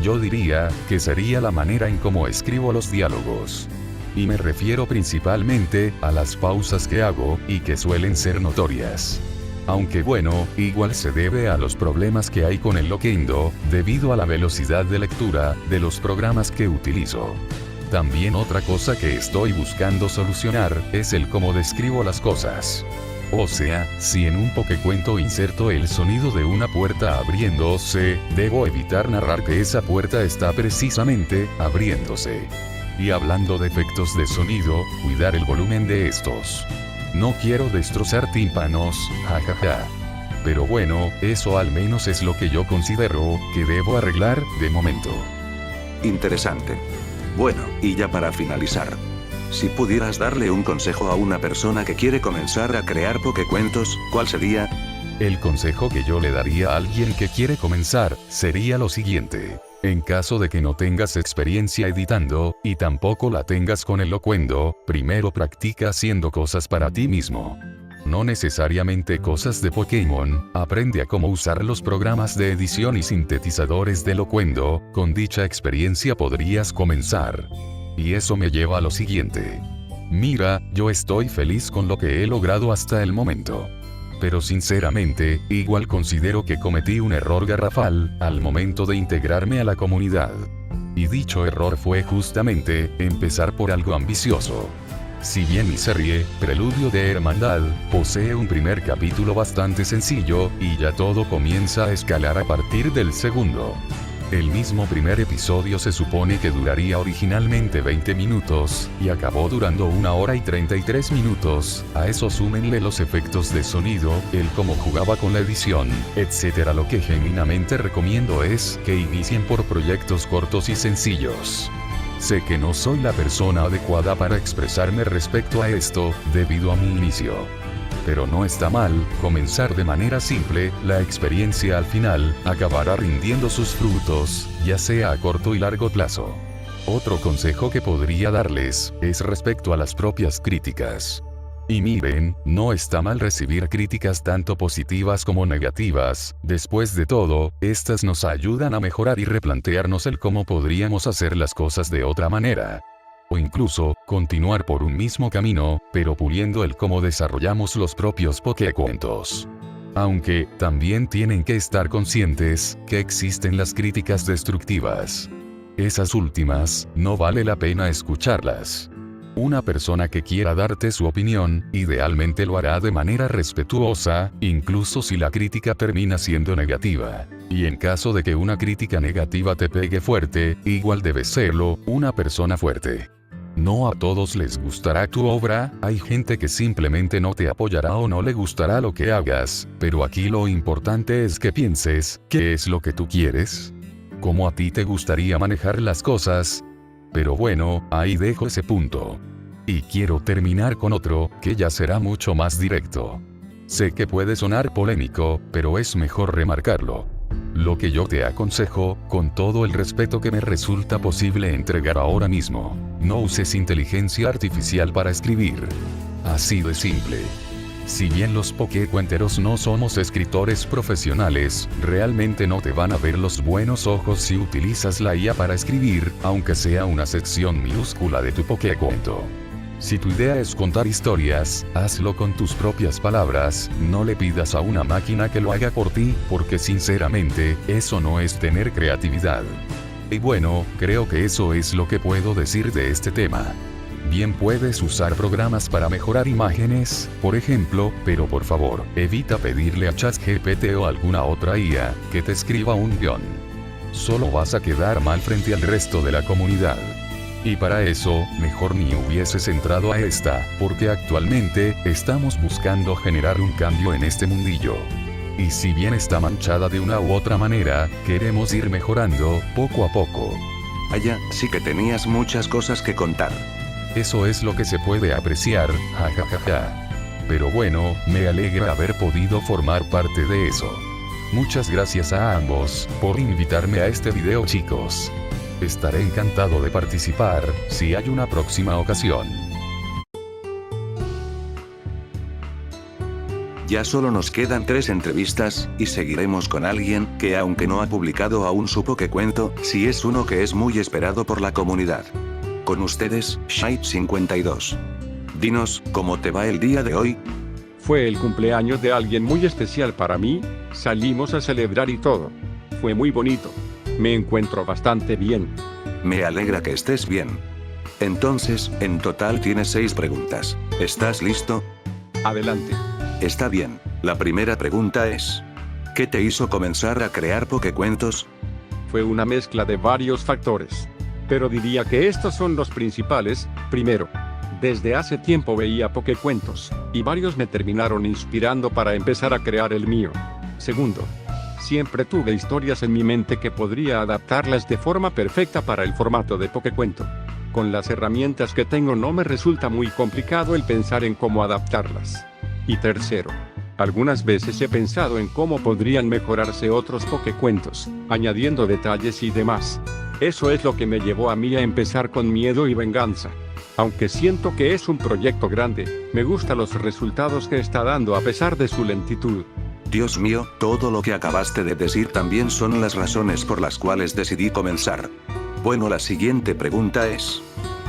Yo diría que sería la manera en cómo escribo los diálogos. Y me refiero principalmente a las pausas que hago y que suelen ser notorias. Aunque bueno, igual se debe a los problemas que hay con el Loquendo, debido a la velocidad de lectura de los programas que utilizo. También otra cosa que estoy buscando solucionar es el cómo describo las cosas. O sea, si en un Pokécuento inserto el sonido de una puerta abriéndose, debo evitar narrar que esa puerta está precisamente abriéndose. Y hablando de efectos de sonido, cuidar el volumen de estos. No quiero destrozar tímpanos, jajaja. Pero bueno, eso al menos es lo que yo considero que debo arreglar de momento. Interesante. Bueno, y ya para finalizar, si pudieras darle un consejo a una persona que quiere comenzar a crear Pokécuentos, ¿cuál sería? El consejo que yo le daría a alguien que quiere comenzar sería lo siguiente. En caso de que no tengas experiencia editando, y tampoco la tengas con el Loquendo, primero practica haciendo cosas para ti mismo. No necesariamente cosas de Pokémon, aprende a cómo usar los programas de edición y sintetizadores de Loquendo, con dicha experiencia podrías comenzar. Y eso me lleva a lo siguiente. Mira, yo estoy feliz con lo que he logrado hasta el momento. Pero sinceramente, igual considero que cometí un error garrafal al momento de integrarme a la comunidad. Y dicho error fue justamente empezar por algo ambicioso. Si bien mi serie, Preludio de Hermandad, posee un primer capítulo bastante sencillo, y ya todo comienza a escalar a partir del segundo. El mismo primer episodio se supone que duraría originalmente 20 minutos, y acabó durando 1 hora y 33 minutos, a eso súmenle los efectos de sonido, el cómo jugaba con la edición, etc. Lo que genuinamente recomiendo es que inicien por proyectos cortos y sencillos. Sé que no soy la persona adecuada para expresarme respecto a esto, debido a mi inicio. Pero no está mal comenzar de manera simple, la experiencia al final acabará rindiendo sus frutos, ya sea a corto y largo plazo. Otro consejo que podría darles es respecto a las propias críticas. Y miren, no está mal recibir críticas tanto positivas como negativas, después de todo, estas nos ayudan a mejorar y replantearnos el cómo podríamos hacer las cosas de otra manera. O incluso, continuar por un mismo camino, pero puliendo el cómo desarrollamos los propios Pokécuentos. Aunque, también tienen que estar conscientes que existen las críticas destructivas. Esas últimas, no vale la pena escucharlas. Una persona que quiera darte su opinión, idealmente lo hará de manera respetuosa, incluso si la crítica termina siendo negativa. Y en caso de que una crítica negativa te pegue fuerte, igual debes serlo, una persona fuerte. No a todos les gustará tu obra, hay gente que simplemente no te apoyará o no le gustará lo que hagas, pero aquí lo importante es que pienses, ¿qué es lo que tú quieres? ¿Cómo a ti te gustaría manejar las cosas? Pero bueno, ahí dejo ese punto. Y quiero terminar con otro, que ya será mucho más directo. Sé que puede sonar polémico, pero es mejor remarcarlo. Lo que yo te aconsejo, con todo el respeto que me resulta posible entregar ahora mismo, no uses inteligencia artificial para escribir. Así de simple. Si bien los Pokécuenteros no somos escritores profesionales, realmente no te van a ver los buenos ojos si utilizas la IA para escribir, aunque sea una sección minúscula de tu Pokécuento. Si tu idea es contar historias, hazlo con tus propias palabras, no le pidas a una máquina que lo haga por ti, porque sinceramente, eso no es tener creatividad. Y bueno, creo que eso es lo que puedo decir de este tema. Bien puedes usar programas para mejorar imágenes, por ejemplo, pero por favor, evita pedirle a ChatGPT o alguna otra IA que te escriba un guión. Solo vas a quedar mal frente al resto de la comunidad. Y para eso, mejor ni hubieses entrado a esta, porque actualmente, estamos buscando generar un cambio en este mundillo. Y si bien está manchada de una u otra manera, queremos ir mejorando, poco a poco. Vaya, sí que tenías muchas cosas que contar. Eso es lo que se puede apreciar, jajajaja. Pero bueno, me alegra haber podido formar parte de eso. Muchas gracias a ambos, por invitarme a este video chicos. Estaré encantado de participar, si hay una próxima ocasión. Ya solo nos quedan 3 entrevistas, y seguiremos con alguien, que aunque no ha publicado aún su Pokécuento, sí es uno que es muy esperado por la comunidad. Con ustedes, Shite52. Dinos, ¿cómo te va el día de hoy? Fue el cumpleaños de alguien muy especial para mí, salimos a celebrar y todo. Fue muy bonito. Me encuentro bastante bien. Me alegra que estés bien. Entonces, en total tienes 6 preguntas. ¿Estás listo? Adelante. Está bien. La primera pregunta es: ¿qué te hizo comenzar a crear Pokécuentos? Fue una mezcla de varios factores. Pero diría que estos son los principales. Primero, desde hace tiempo veía Pokécuentos, y varios me terminaron inspirando para empezar a crear el mío. Segundo, siempre tuve historias en mi mente que podría adaptarlas de forma perfecta para el formato de Pokécuento. Con las herramientas que tengo no me resulta muy complicado el pensar en cómo adaptarlas. Y tercero, algunas veces he pensado en cómo podrían mejorarse otros Pokécuentos, añadiendo detalles y demás. Eso es lo que me llevó a mí a empezar con Miedo y Venganza. Aunque siento que es un proyecto grande, me gustan los resultados que está dando a pesar de su lentitud. Dios mío, todo lo que acabaste de decir también son las razones por las cuales decidí comenzar. Bueno, la siguiente pregunta es: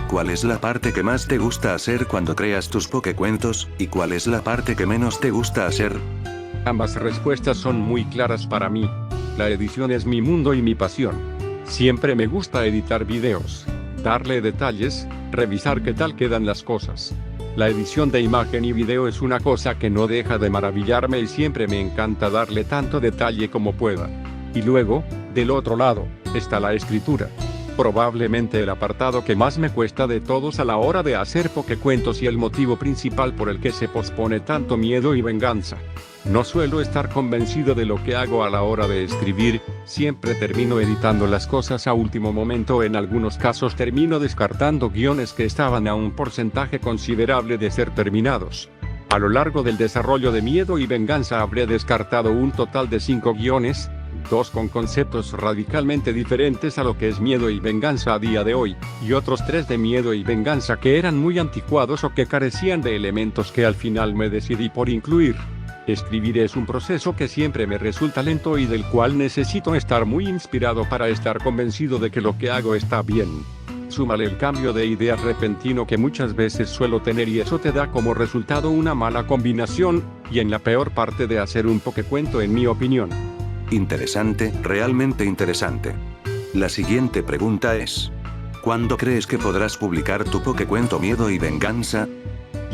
¿cuál es la parte que más te gusta hacer cuando creas tus Pokécuentos, y cuál es la parte que menos te gusta hacer? Ambas respuestas son muy claras para mí. La edición es mi mundo y mi pasión. Siempre me gusta editar videos, darle detalles, revisar qué tal quedan las cosas. La edición de imagen y video es una cosa que no deja de maravillarme y siempre me encanta darle tanto detalle como pueda. Y luego, del otro lado, está la escritura. Probablemente el apartado que más me cuesta de todos a la hora de hacer Pokécuentos y el motivo principal por el que se pospone tanto Miedo y Venganza. No suelo estar convencido de lo que hago a la hora de escribir, siempre termino editando las cosas a último momento, en algunos casos termino descartando guiones que estaban a un porcentaje considerable de ser terminados. A lo largo del desarrollo de Miedo y Venganza habré descartado un total de 5 guiones, 2 con conceptos radicalmente diferentes a lo que es Miedo y Venganza a día de hoy, y otros 3 de Miedo y Venganza que eran muy anticuados o que carecían de elementos que al final me decidí por incluir. Escribir es un proceso que siempre me resulta lento y del cual necesito estar muy inspirado para estar convencido de que lo que hago está bien. Súmale el cambio de ideas repentino que muchas veces suelo tener y eso te da como resultado una mala combinación, y en la peor parte de hacer un Pokécuento en mi opinión. Interesante, realmente interesante. La siguiente pregunta es: ¿cuándo crees que podrás publicar tu Pokécuento Miedo y Venganza?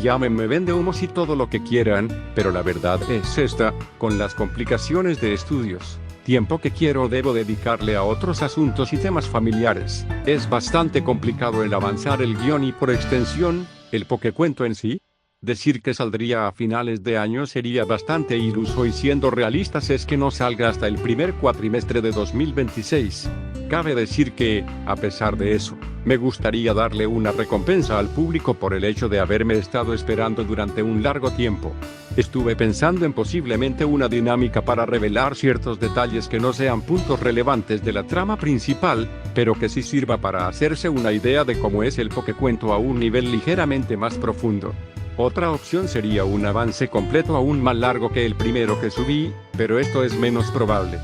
Llámenme vendehumos y todo lo que quieran, pero la verdad es esta: con las complicaciones de estudios, tiempo que quiero o debo dedicarle a otros asuntos y temas familiares, es bastante complicado el avanzar el guión y por extensión, el Pokécuento en sí. Decir que saldría a finales de año sería bastante iluso y siendo realistas es que no salga hasta el primer cuatrimestre de 2026. Cabe decir que, a pesar de eso, me gustaría darle una recompensa al público por el hecho de haberme estado esperando durante un largo tiempo. Estuve pensando en posiblemente una dinámica para revelar ciertos detalles que no sean puntos relevantes de la trama principal, pero que sí sirva para hacerse una idea de cómo es el Pokécuento a un nivel ligeramente más profundo. Otra opción sería un avance completo aún más largo que el primero que subí, pero esto es menos probable.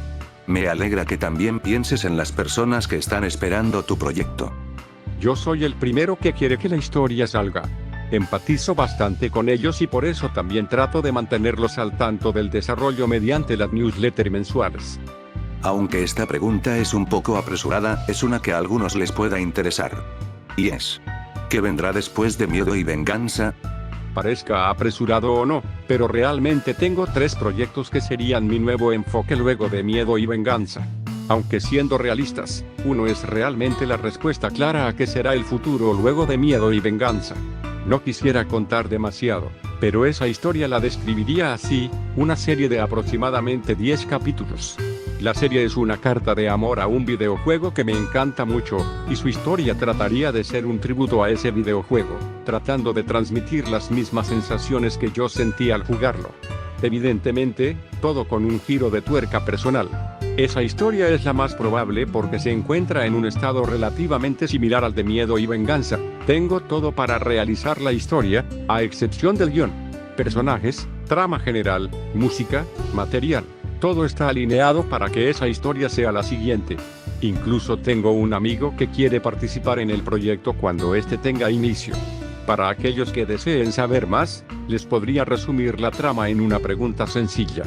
Me alegra que también pienses en las personas que están esperando tu proyecto. Yo soy el primero que quiere que la historia salga. Empatizo bastante con ellos y por eso también trato de mantenerlos al tanto del desarrollo mediante las newsletters mensuales. Aunque esta pregunta es un poco apresurada, es una que a algunos les pueda interesar. Y es: ¿qué vendrá después de Miedo y Venganza? Parezca apresurado o no, pero realmente tengo 3 proyectos que serían mi nuevo enfoque luego de Miedo y Venganza. Aunque siendo realistas, uno es realmente la respuesta clara a qué será el futuro luego de Miedo y Venganza. No quisiera contar demasiado, pero esa historia la describiría así, una serie de aproximadamente 10 capítulos. La serie es una carta de amor a un videojuego que me encanta mucho, y su historia trataría de ser un tributo a ese videojuego, tratando de transmitir las mismas sensaciones que yo sentí al jugarlo. Evidentemente, todo con un giro de tuerca personal. Esa historia es la más probable porque se encuentra en un estado relativamente similar al de Miedo y Venganza. Tengo todo para realizar la historia, a excepción del guión. Personajes, trama general, música, material. Todo está alineado para que esa historia sea la siguiente. Incluso tengo un amigo que quiere participar en el proyecto cuando este tenga inicio. Para aquellos que deseen saber más, les podría resumir la trama en una pregunta sencilla.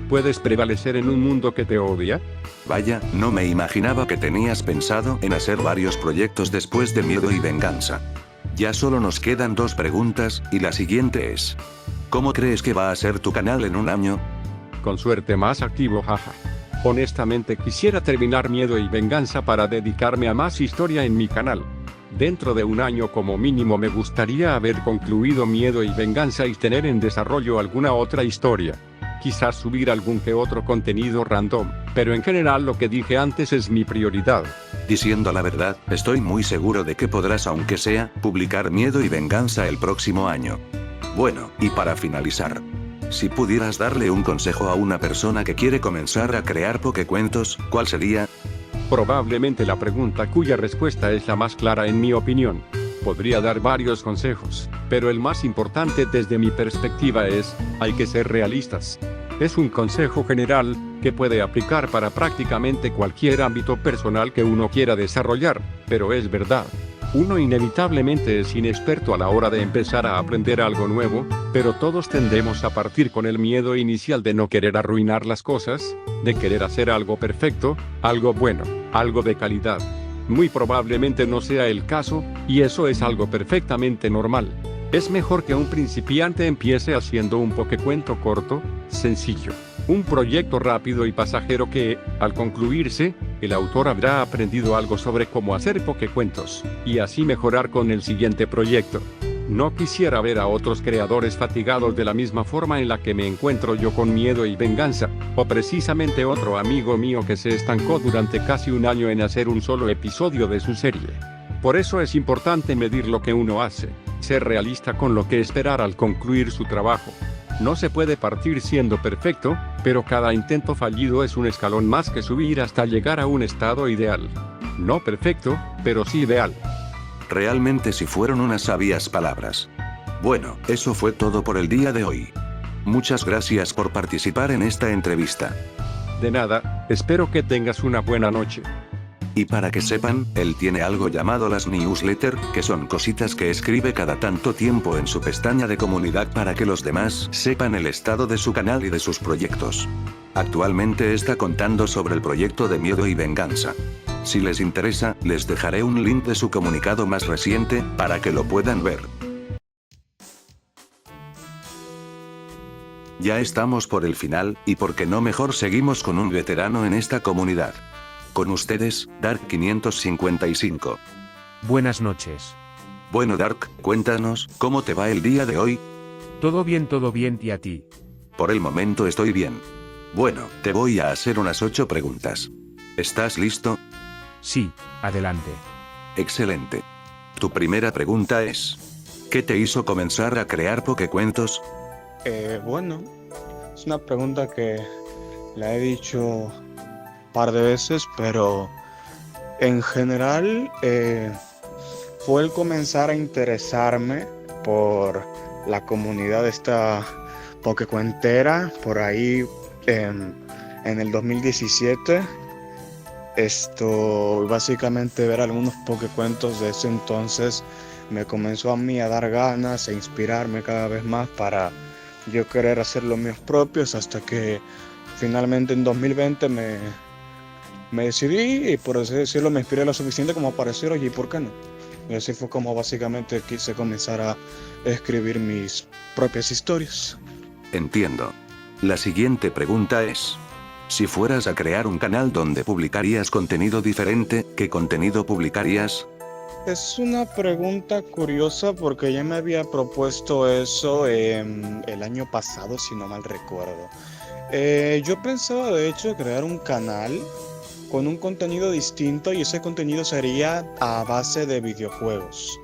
¿Puedes prevalecer en un mundo que te odia? Vaya, no me imaginaba que tenías pensado en hacer varios proyectos después de Miedo y Venganza. Ya solo nos quedan 2 preguntas, y la siguiente es: ¿cómo crees que va a ser tu canal en un año? Con suerte más activo, jaja. Honestamente quisiera terminar Miedo y Venganza para dedicarme a más historia en mi canal. Dentro de un año como mínimo me gustaría haber concluido Miedo y Venganza y tener en desarrollo alguna otra historia. Quizás subir algún que otro contenido random, pero en general lo que dije antes es mi prioridad. Diciendo la verdad, estoy muy seguro de que podrás, aunque sea, publicar Miedo y Venganza el próximo año. Bueno, y para finalizar, si pudieras darle un consejo a una persona que quiere comenzar a crear pokecuentos, ¿cuál sería? Probablemente la pregunta cuya respuesta es la más clara en mi opinión. Podría dar varios consejos, pero el más importante desde mi perspectiva es: hay que ser realistas. Es un consejo general, que puede aplicar para prácticamente cualquier ámbito personal que uno quiera desarrollar, pero es verdad. Uno inevitablemente es inexperto a la hora de empezar a aprender algo nuevo, pero todos tendemos a partir con el miedo inicial de no querer arruinar las cosas, de querer hacer algo perfecto, algo bueno, algo de calidad. Muy probablemente no sea el caso, y eso es algo perfectamente normal. Es mejor que un principiante empiece haciendo un pokecuento corto, sencillo. Un proyecto rápido y pasajero que, al concluirse, el autor habrá aprendido algo sobre cómo hacer pokecuentos, y así mejorar con el siguiente proyecto. No quisiera ver a otros creadores fatigados de la misma forma en la que me encuentro yo con Miedo y Venganza, o precisamente otro amigo mío que se estancó durante casi un año en hacer un solo episodio de su serie. Por eso es importante medir lo que uno hace, ser realista con lo que esperar al concluir su trabajo. No se puede partir siendo perfecto, pero cada intento fallido es un escalón más que subir hasta llegar a un estado ideal. No perfecto, pero sí ideal. Realmente sí fueron unas sabias palabras. Bueno, eso fue todo por el día de hoy. Muchas gracias por participar en esta entrevista. De nada, espero que tengas una buena noche. Y para que sepan, él tiene algo llamado las newsletter, que son cositas que escribe cada tanto tiempo en su pestaña de comunidad para que los demás sepan el estado de su canal y de sus proyectos. Actualmente está contando sobre el proyecto de Miedo y Venganza. Si les interesa, les dejaré un link de su comunicado más reciente, para que lo puedan ver. Ya estamos por el final, y por qué no mejor seguimos con un veterano en esta comunidad. Con ustedes, Dark555. Buenas noches. Bueno Dark, cuéntanos, ¿cómo te va el día de hoy? Todo bien, ¿y a ti? Por el momento estoy bien. Bueno, te voy a hacer unas 8 preguntas. ¿Estás listo? Sí, adelante. Excelente. Tu primera pregunta es: ¿qué te hizo comenzar a crear pokecuentos? Bueno, es una pregunta que la he dicho un par de veces, pero en general fue el comenzar a interesarme por la comunidad de esta pokecuentera por ahí en el 2017. Básicamente ver algunos pokecuentos de ese entonces me comenzó a mí a dar ganas e inspirarme cada vez más para yo querer hacer los míos propios, hasta que finalmente en 2020 me decidí y, por así decirlo, me inspiré lo suficiente como para decir: oye, ¿y por qué no? Y así fue como básicamente quise comenzar a escribir mis propias historias. Entiendo. La siguiente pregunta es: Si fueras a crear un canal donde publicarías contenido diferente, ¿qué contenido publicarías? Es una pregunta curiosa porque ya me había propuesto eso el año pasado, si no mal recuerdo. Yo pensaba de hecho crear un canal con un contenido distinto y ese contenido sería a base de videojuegos.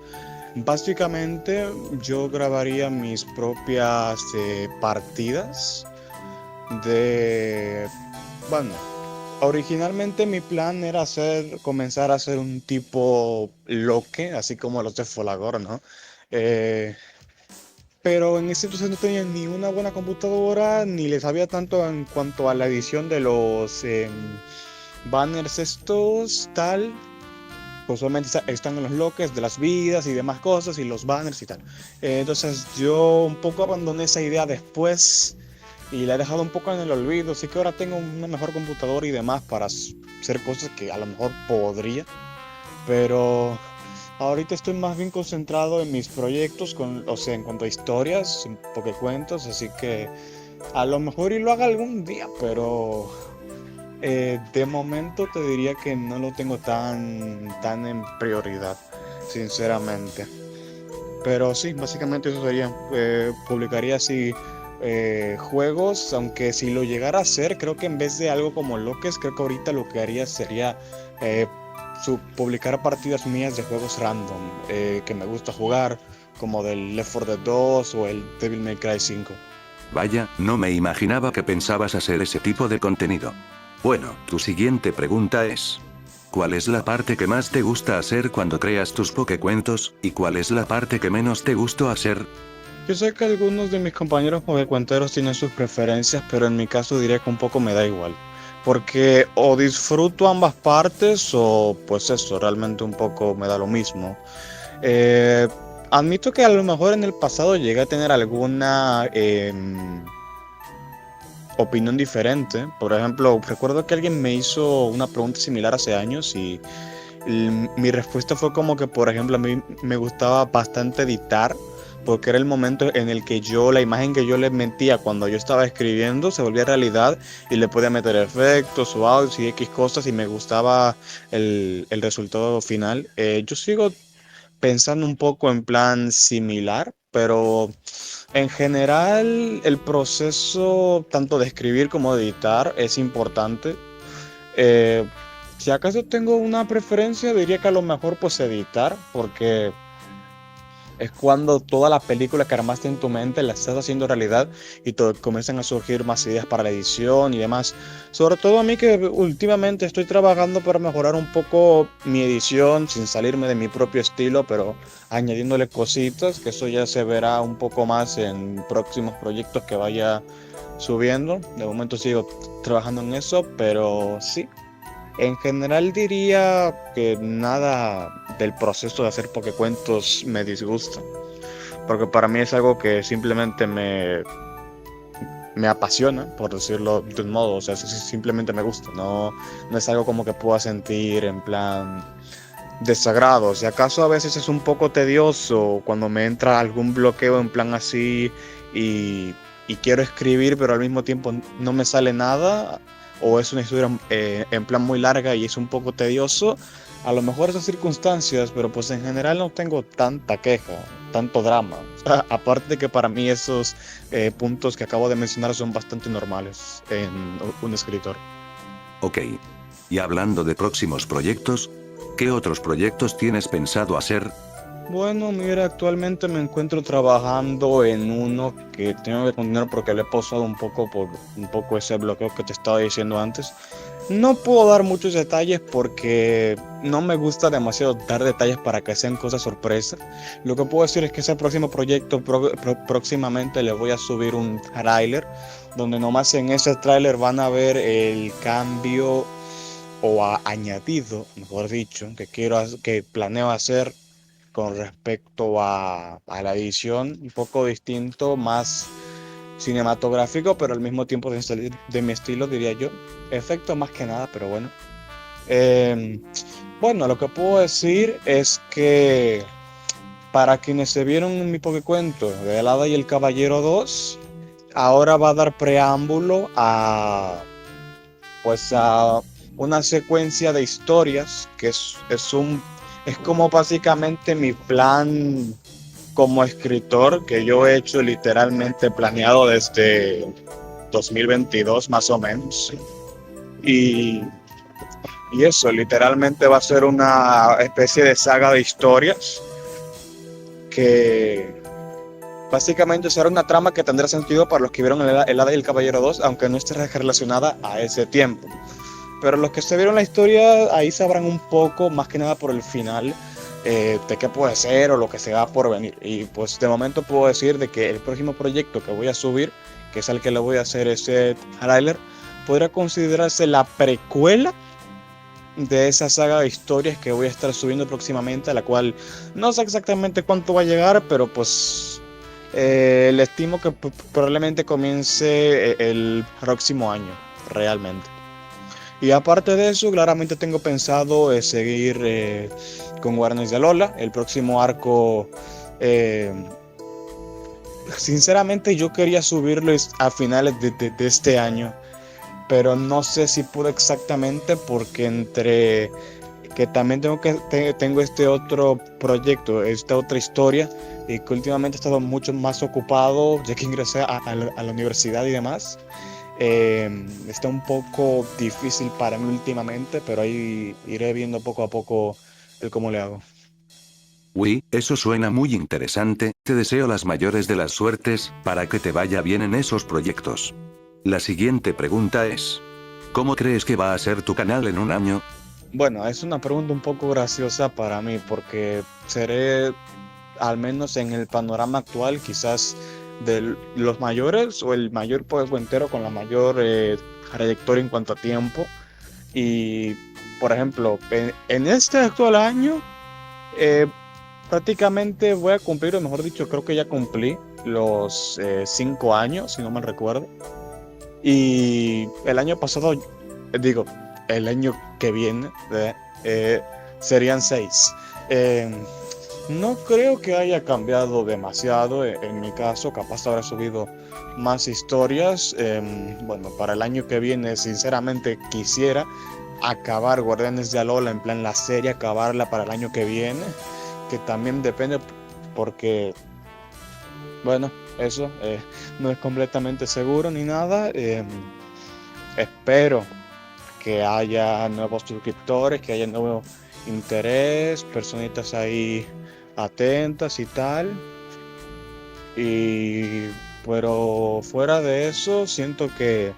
Básicamente yo grabaría mis propias partidas de... Bueno, originalmente mi plan era comenzar a hacer un tipo loque, así como los de Folagor, ¿no? Eh, pero en ese entonces no tenía ni una buena computadora, ni le sabía tanto en cuanto a la edición de los banners estos, tal. Usualmente están en los loques de las vidas y demás cosas, y los banners y tal. Entonces yo un poco abandoné esa idea después y la he dejado un poco en el olvido, así que ahora tengo una mejor computadora y demás para hacer cosas que a lo mejor podría, pero ahorita estoy más bien concentrado en mis proyectos, o sea, en cuanto a historias, en pokecuentos, así que a lo mejor y lo haga algún día, pero de momento te diría que no lo tengo tan en prioridad, sinceramente. Pero sí, básicamente eso sería. Publicaría así juegos, aunque si lo llegara a hacer, creo que en vez de algo como Loques, creo que ahorita lo que haría sería publicar partidas mías de juegos random que me gusta jugar, como del Left 4 Dead 2 o el Devil May Cry 5. Vaya, no me imaginaba que pensabas hacer ese tipo de contenido. Bueno, tu siguiente pregunta es: ¿cuál es la parte que más te gusta hacer cuando creas tus pokecuentos, y cuál es la parte que menos te gusta hacer? Yo sé que algunos de mis compañeros pokecuenteros tienen sus preferencias, pero en mi caso diría que un poco me da igual. Porque o disfruto ambas partes o pues eso, realmente un poco me da lo mismo. Admito que a lo mejor en el pasado llegué a tener alguna opinión diferente. Por ejemplo, recuerdo que alguien me hizo una pregunta similar hace años y mi respuesta fue como que, por ejemplo, a mí me gustaba bastante editar, porque era el momento en el que la imagen que yo le mentía cuando yo estaba escribiendo se volvía realidad y le podía meter efectos o audios y X cosas y me gustaba el resultado final. Yo sigo pensando un poco en plan similar, pero en general el proceso tanto de escribir como de editar es importante. Eh, si acaso tengo una preferencia, diría que a lo mejor pues editar, porque es cuando toda la película que armaste en tu mente la estás haciendo realidad y comienzan a surgir más ideas para la edición y demás. Sobre todo a mí, que últimamente estoy trabajando para mejorar un poco mi edición sin salirme de mi propio estilo, pero añadiéndole cositas, que eso ya se verá un poco más en próximos proyectos que vaya subiendo. De momento sigo trabajando en eso, pero sí. En general diría que nada del proceso de hacer pokecuentos me disgusta, porque para mí es algo que simplemente me apasiona, por decirlo de un modo, o sea, simplemente me gusta, no es algo como que pueda sentir en plan desagrado. Si acaso a veces es un poco tedioso cuando me entra algún bloqueo en plan así y quiero escribir, pero al mismo tiempo no me sale nada, o es una historia en plan muy larga y es un poco tedioso, a lo mejor esas circunstancias, pero pues en general no tengo tanta queja, tanto drama. Aparte de que para mí esos puntos que acabo de mencionar son bastante normales en un escritor. Ok. Y hablando de próximos proyectos, ¿qué otros proyectos tienes pensado hacer? Bueno, mira, actualmente me encuentro trabajando en uno que tengo que continuar porque le he pausado un poco por un poco ese bloqueo que te estaba diciendo antes. No puedo dar muchos detalles porque no me gusta demasiado dar detalles para que sean cosas sorpresas. Lo que puedo decir es que ese próximo proyecto próximamente le voy a subir un tráiler, donde nomás en ese tráiler van a ver el cambio o añadido, mejor dicho, que planeo hacer con respecto a la edición, un poco distinto, más cinematográfico, pero al mismo tiempo de mi estilo, diría yo. Efecto más que nada, pero bueno. Bueno, lo que puedo decir es que para quienes se vieron mi pokecuento de El Hada y el Caballero 2, ahora va a dar preámbulo pues a una secuencia de historias que es como básicamente mi plan como escritor que yo he hecho literalmente planeado desde 2022 más o menos. Y, y eso literalmente va a ser una especie de saga de historias que básicamente será una trama que tendrá sentido para los que vieron el Hada y el Caballero 2, aunque no esté relacionada a ese tiempo. Pero los que se vieron la historia ahí sabrán un poco, más que nada por el final, de qué puede ser o lo que se va por venir. Y pues de momento puedo decir de que el próximo proyecto que voy a subir, que es el que le voy a hacer ese tráiler, podría considerarse la precuela de esa saga de historias que voy a estar subiendo próximamente, a la cual no sé exactamente cuánto va a llegar, pero pues le estimo que probablemente comience el próximo año, realmente. Y aparte de eso, claramente tengo pensado seguir con Guardianes de Alola, el próximo arco. Sinceramente yo quería subirlo a finales de este año, pero no sé si pude exactamente porque entre que también tengo este otro proyecto, esta otra historia, y que últimamente he estado mucho más ocupado ya que ingresé a la universidad y demás. Está un poco difícil para mí últimamente, pero ahí iré viendo poco a poco el cómo le hago. Uy, eso suena muy interesante, te deseo las mayores de las suertes, para que te vaya bien en esos proyectos. La siguiente pregunta es: ¿cómo crees que va a ser tu canal en un año? Bueno, es una pregunta un poco graciosa para mí, porque seré, al menos en el panorama actual, quizás de los mayores o el mayor entero con la mayor trayectoria en cuanto a tiempo. Y, por ejemplo, en este actual año, prácticamente voy a cumplir, o mejor dicho, creo que ya cumplí los 5 años, si no mal recuerdo. Y el año pasado, digo, el año que viene, serían 6. No creo que haya cambiado demasiado en mi caso, capaz habrá subido más historias. Bueno, para el año que viene, sinceramente, quisiera acabar Guardianes de Alola, en plan la serie, acabarla para el año que viene, que también depende porque, bueno, eso no es completamente seguro ni nada. Espero que haya nuevos suscriptores, que haya nuevo interés, personitas ahí atentas y tal. Pero fuera de eso, siento que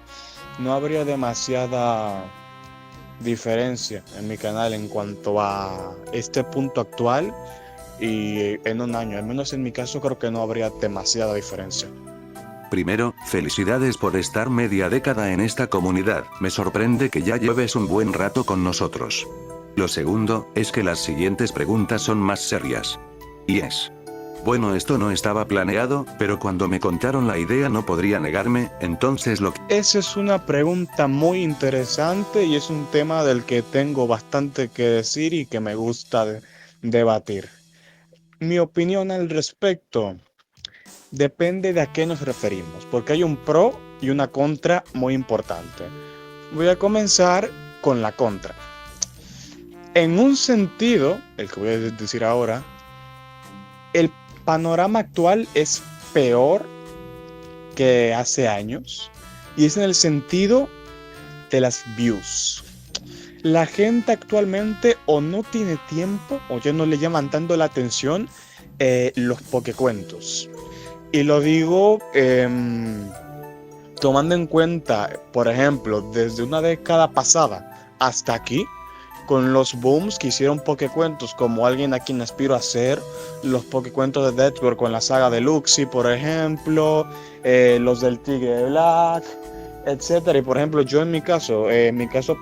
no habría demasiada diferencia en mi canal en cuanto a este punto actual y en un año. Al menos en mi caso creo que no habría demasiada diferencia. Primero, felicidades por estar media década en esta comunidad, me sorprende que ya lleves un buen rato con nosotros. Lo segundo, es que las siguientes preguntas son más serias. Y es: bueno, esto no estaba planeado, pero cuando me contaron la idea no podría negarme, entonces lo que... Esa es una pregunta muy interesante y es un tema del que tengo bastante que decir y que me gusta debatir. Mi opinión al respecto depende de a qué nos referimos, porque hay un pro y una contra muy importante. Voy a comenzar con la contra. En un sentido, el que voy a decir ahora, el panorama actual es peor que hace años, y es en el sentido de las views. La gente actualmente o no tiene tiempo o ya no le llaman tanto la atención los pokecuentos. Y lo digo tomando en cuenta, por ejemplo, desde una década pasada hasta aquí, con los booms que hicieron pokecuentos, como alguien a quien aspiro a ser, los pokecuentos de Deathcore con la saga de Luxie, por ejemplo, los del Tigre Black, etcétera. Y por ejemplo, yo en mi caso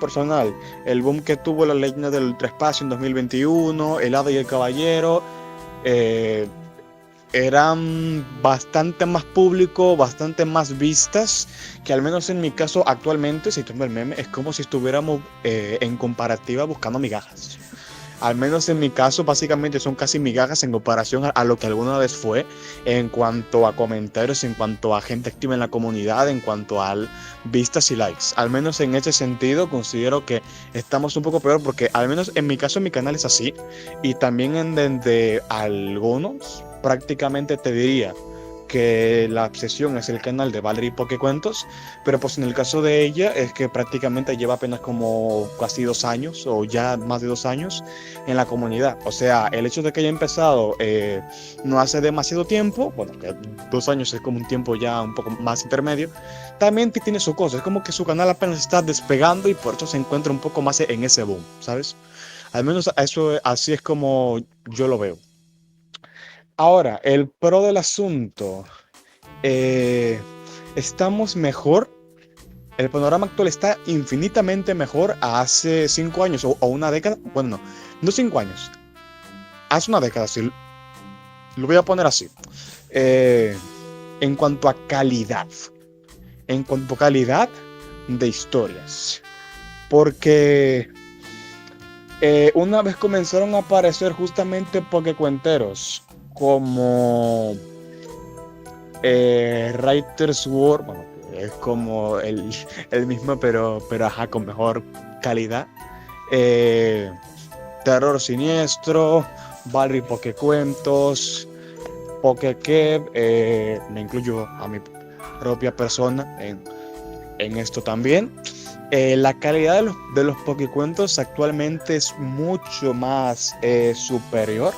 personal, el boom que tuvo la leyenda del ultraespacio en 2021, el Hada y el Caballero, eran bastante más público, bastante más vistas, que al menos en mi caso actualmente, si tomo el meme, es como si estuviéramos en comparativa buscando migajas. Al menos en mi caso, básicamente son casi migajas en comparación a lo que alguna vez fue, en cuanto a comentarios, en cuanto a gente activa en la comunidad, en cuanto a vistas y likes. Al menos en ese sentido considero que estamos un poco peor, porque al menos en mi caso, en mi canal es así, y también de algunos, prácticamente te diría que la obsesión es el canal de Valerie Pokecuentos, pero pues en el caso de ella es que prácticamente lleva apenas como casi 2 años o ya más de 2 años en la comunidad. O sea, el hecho de que haya empezado no hace demasiado tiempo, bueno, que 2 años es como un tiempo ya un poco más intermedio, también tiene su cosa, es como que su canal apenas está despegando y por eso se encuentra un poco más en ese boom, ¿sabes? Al menos eso, así es como yo lo veo. Ahora, el pro del asunto, estamos mejor, el panorama actual está infinitamente mejor a hace 5 años o una década, bueno, no 5 años, hace una década, sí, lo voy a poner así, en cuanto a calidad de historias, porque una vez comenzaron a aparecer justamente pokecuenteros como Writers War, bueno, es como el mismo, pero ajá, con mejor calidad. Terror Siniestro, Valerie Pokecuentos, Pokekev, me incluyo a mi propia persona en esto también. La calidad de los Pokecuentos actualmente es mucho más superior,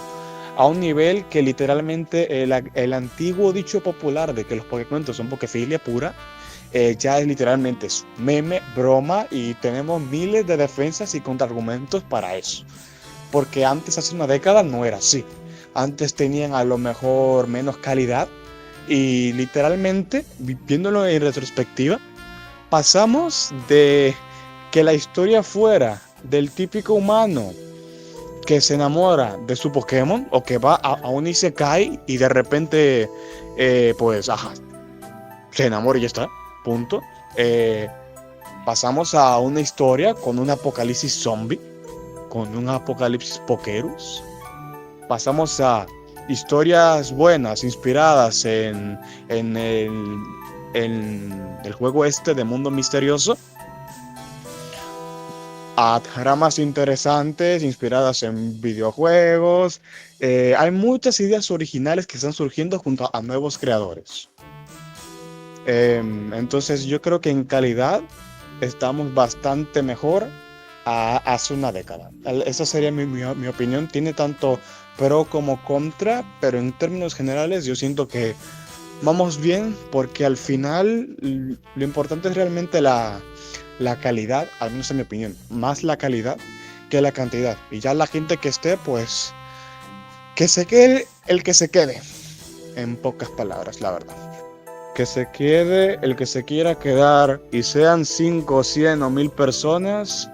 a un nivel que literalmente el antiguo dicho popular de que los Pokecuentos son pokefilia pura, ya es literalmente meme, broma, y tenemos miles de defensas y contraargumentos para eso. Porque antes, hace una década, no era así. Antes tenían a lo mejor menos calidad y literalmente, viéndolo en retrospectiva, pasamos de que la historia fuera del típico humano que se enamora de su Pokémon o que va a un Isekai y de repente, pues, ajá, se enamora y ya está, punto. Pasamos a una historia con un apocalipsis zombie, con un apocalipsis Pokerus. Pasamos a historias buenas, inspiradas en el juego este de Mundo Misterioso, a tramas interesantes inspiradas en videojuegos. Hay muchas ideas originales que están surgiendo junto a nuevos creadores. Entonces yo creo que en calidad estamos bastante mejor a hace una década. Esa sería mi opinión. Tiene tanto pro como contra, pero en términos generales yo siento que vamos bien, porque al final lo importante es realmente la calidad, al menos en mi opinión, más la calidad que la cantidad. Y ya la gente que esté, pues, que se quede el que se quede, en pocas palabras, la verdad. Que se quede el que se quiera quedar, y sean 5, 100 o 1000 personas,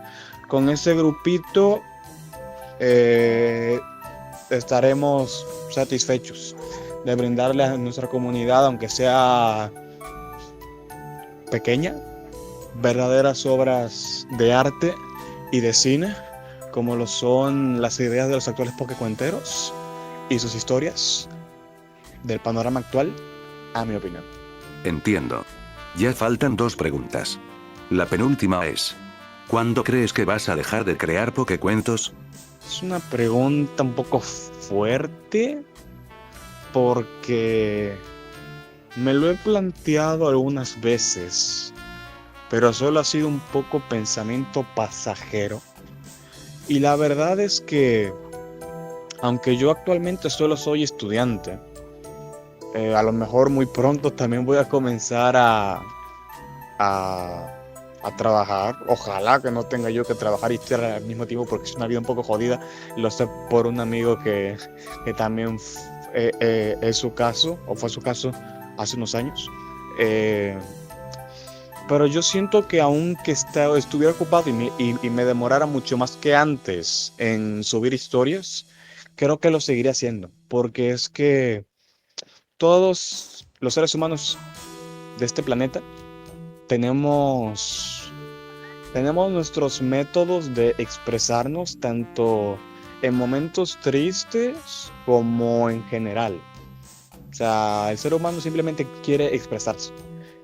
con ese grupito estaremos satisfechos de brindarle a nuestra comunidad, aunque sea pequeña, verdaderas obras de arte y de cine, como lo son las ideas de los actuales pokecuenteros y sus historias del panorama actual, a mi opinión. Entiendo. Ya faltan 2 preguntas. La penúltima es: ¿cuándo crees que vas a dejar de crear pokecuentos? Es una pregunta un poco fuerte, porque me lo he planteado algunas veces, pero solo ha sido un poco pensamiento pasajero. Y la verdad es que, aunque yo actualmente solo soy estudiante, a lo mejor muy pronto también voy a comenzar a trabajar. Ojalá que no tenga yo que trabajar y estar al mismo tiempo, porque es una vida un poco jodida. Lo sé por un amigo que también es su caso, o fue su caso hace unos años. Pero yo siento que aunque estuviera ocupado y me demorara mucho más que antes en subir historias, creo que lo seguiré haciendo, porque es que todos los seres humanos de este planeta tenemos nuestros métodos de expresarnos, tanto en momentos tristes como en general. O sea, el ser humano simplemente quiere expresarse.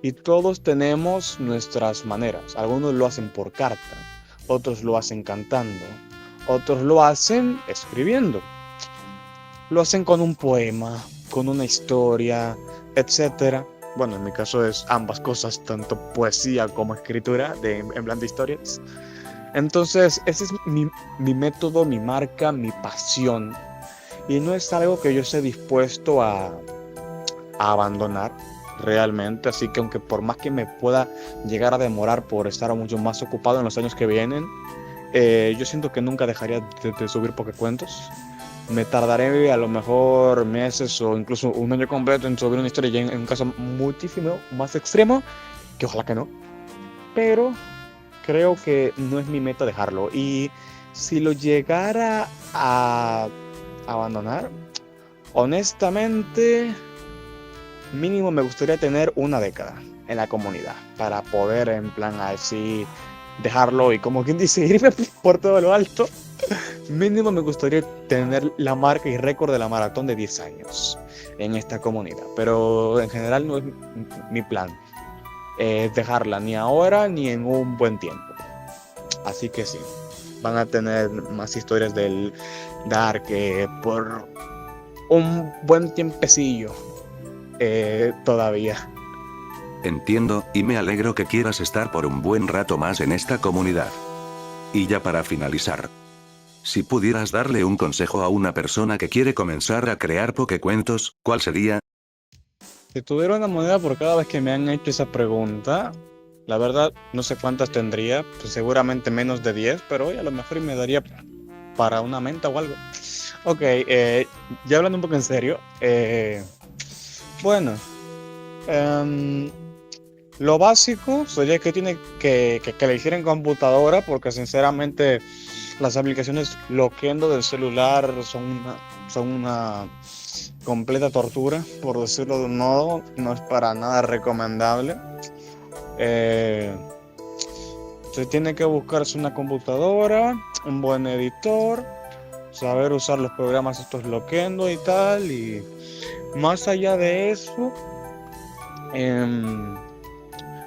Y todos tenemos nuestras maneras. Algunos lo hacen por carta, otros lo hacen cantando, otros lo hacen escribiendo. Lo hacen con un poema, con una historia, etcétera. Bueno, en mi caso es ambas cosas, tanto poesía como escritura, en plan de historias. Entonces, ese es mi método, mi marca, mi pasión. Y no es algo que yo esté dispuesto a abandonar realmente. Así que aunque por más que me pueda llegar a demorar por estar mucho más ocupado en los años que vienen, yo siento que nunca dejaría de subir Pokécuentos. Me tardaré a lo mejor meses o incluso un año completo en subir una historia, ya en un caso muchísimo más extremo, que ojalá que no. Pero creo que no es mi meta dejarlo. Y si lo llegara a abandonar, honestamente, mínimo me gustaría tener una década en la comunidad para poder en plan así dejarlo y como quien dice irme por todo lo alto. Mínimo me gustaría tener la marca y récord de la maratón de 10 años en esta comunidad, pero en general no es mi plan dejarla ni ahora ni en un buen tiempo. Así que sí, van a tener más historias del Dark por un buen tiempecillo todavía. Entiendo, y me alegro que quieras estar por un buen rato más en esta comunidad. Y ya para finalizar, si pudieras darle un consejo a una persona que quiere comenzar a crear Pokécuentos, ¿cuál sería? Si tuviera una moneda por cada vez que me han hecho esa pregunta, la verdad no sé cuántas tendría, pues seguramente menos de 10, pero hoy a lo mejor me daría para una menta o algo. Ok, ya hablando un poco en serio, bueno, lo básico sería que tiene que elegir en computadora, porque sinceramente las aplicaciones Loquendo del celular son una completa tortura, por decirlo de un modo. No es para nada recomendable. Se tiene que buscarse una computadora, un buen editor, saber usar los programas estos Loquendo y tal. Y más allá de eso,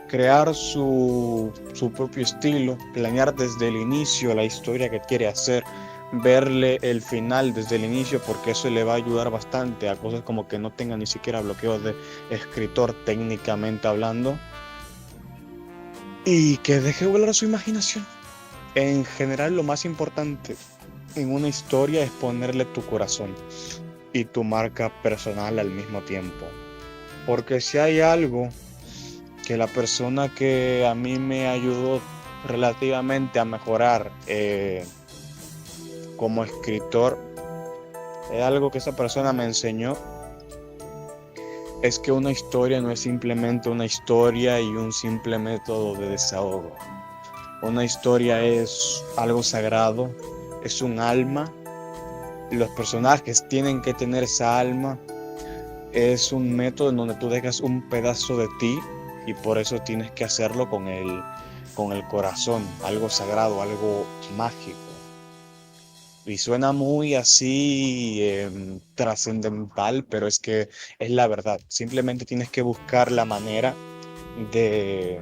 crear su propio estilo, planear desde el inicio la historia que quiere hacer, verle el final desde el inicio, porque eso le va a ayudar bastante a cosas como que no tenga ni siquiera bloqueos de escritor técnicamente hablando, y que deje volar su imaginación. En general, lo más importante en una historia es ponerle tu corazón y tu marca personal al mismo tiempo, porque si hay algo que la persona que a mí me ayudó relativamente a mejorar como escritor, es algo que esa persona me enseñó, es que una historia no es simplemente una historia y un simple método de desahogo. Una historia es algo sagrado, es un alma, los personajes tienen que tener esa alma, es un método en donde tú dejas un pedazo de ti. Y por eso tienes que hacerlo con el corazón, algo sagrado, algo mágico. Y suena muy así trascendental, pero es que es la verdad. Simplemente tienes que buscar la manera de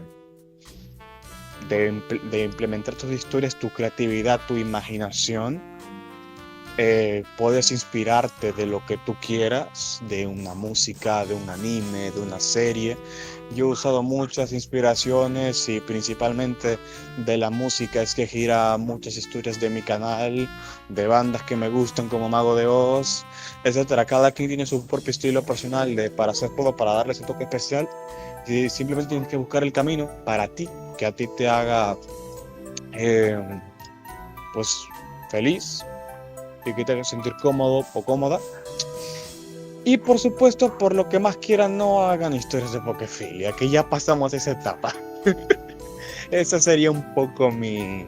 implementar tus historias, tu creatividad, tu imaginación. Puedes inspirarte de lo que tú quieras, de una música, de un anime, de una serie. Yo he usado muchas inspiraciones y principalmente de la música es que gira muchas historias de mi canal, de bandas que me gustan como Mago de Oz, etcétera. Cada quien tiene su propio estilo personal para hacer todo, para darle ese toque especial. Y simplemente tienes que buscar el camino para ti, que a ti te haga pues feliz y que te haga sentir cómodo o cómoda. Y por supuesto, por lo que más quieran, no hagan historias de pokefilia, que ya pasamos esa etapa. Ese sería un poco mi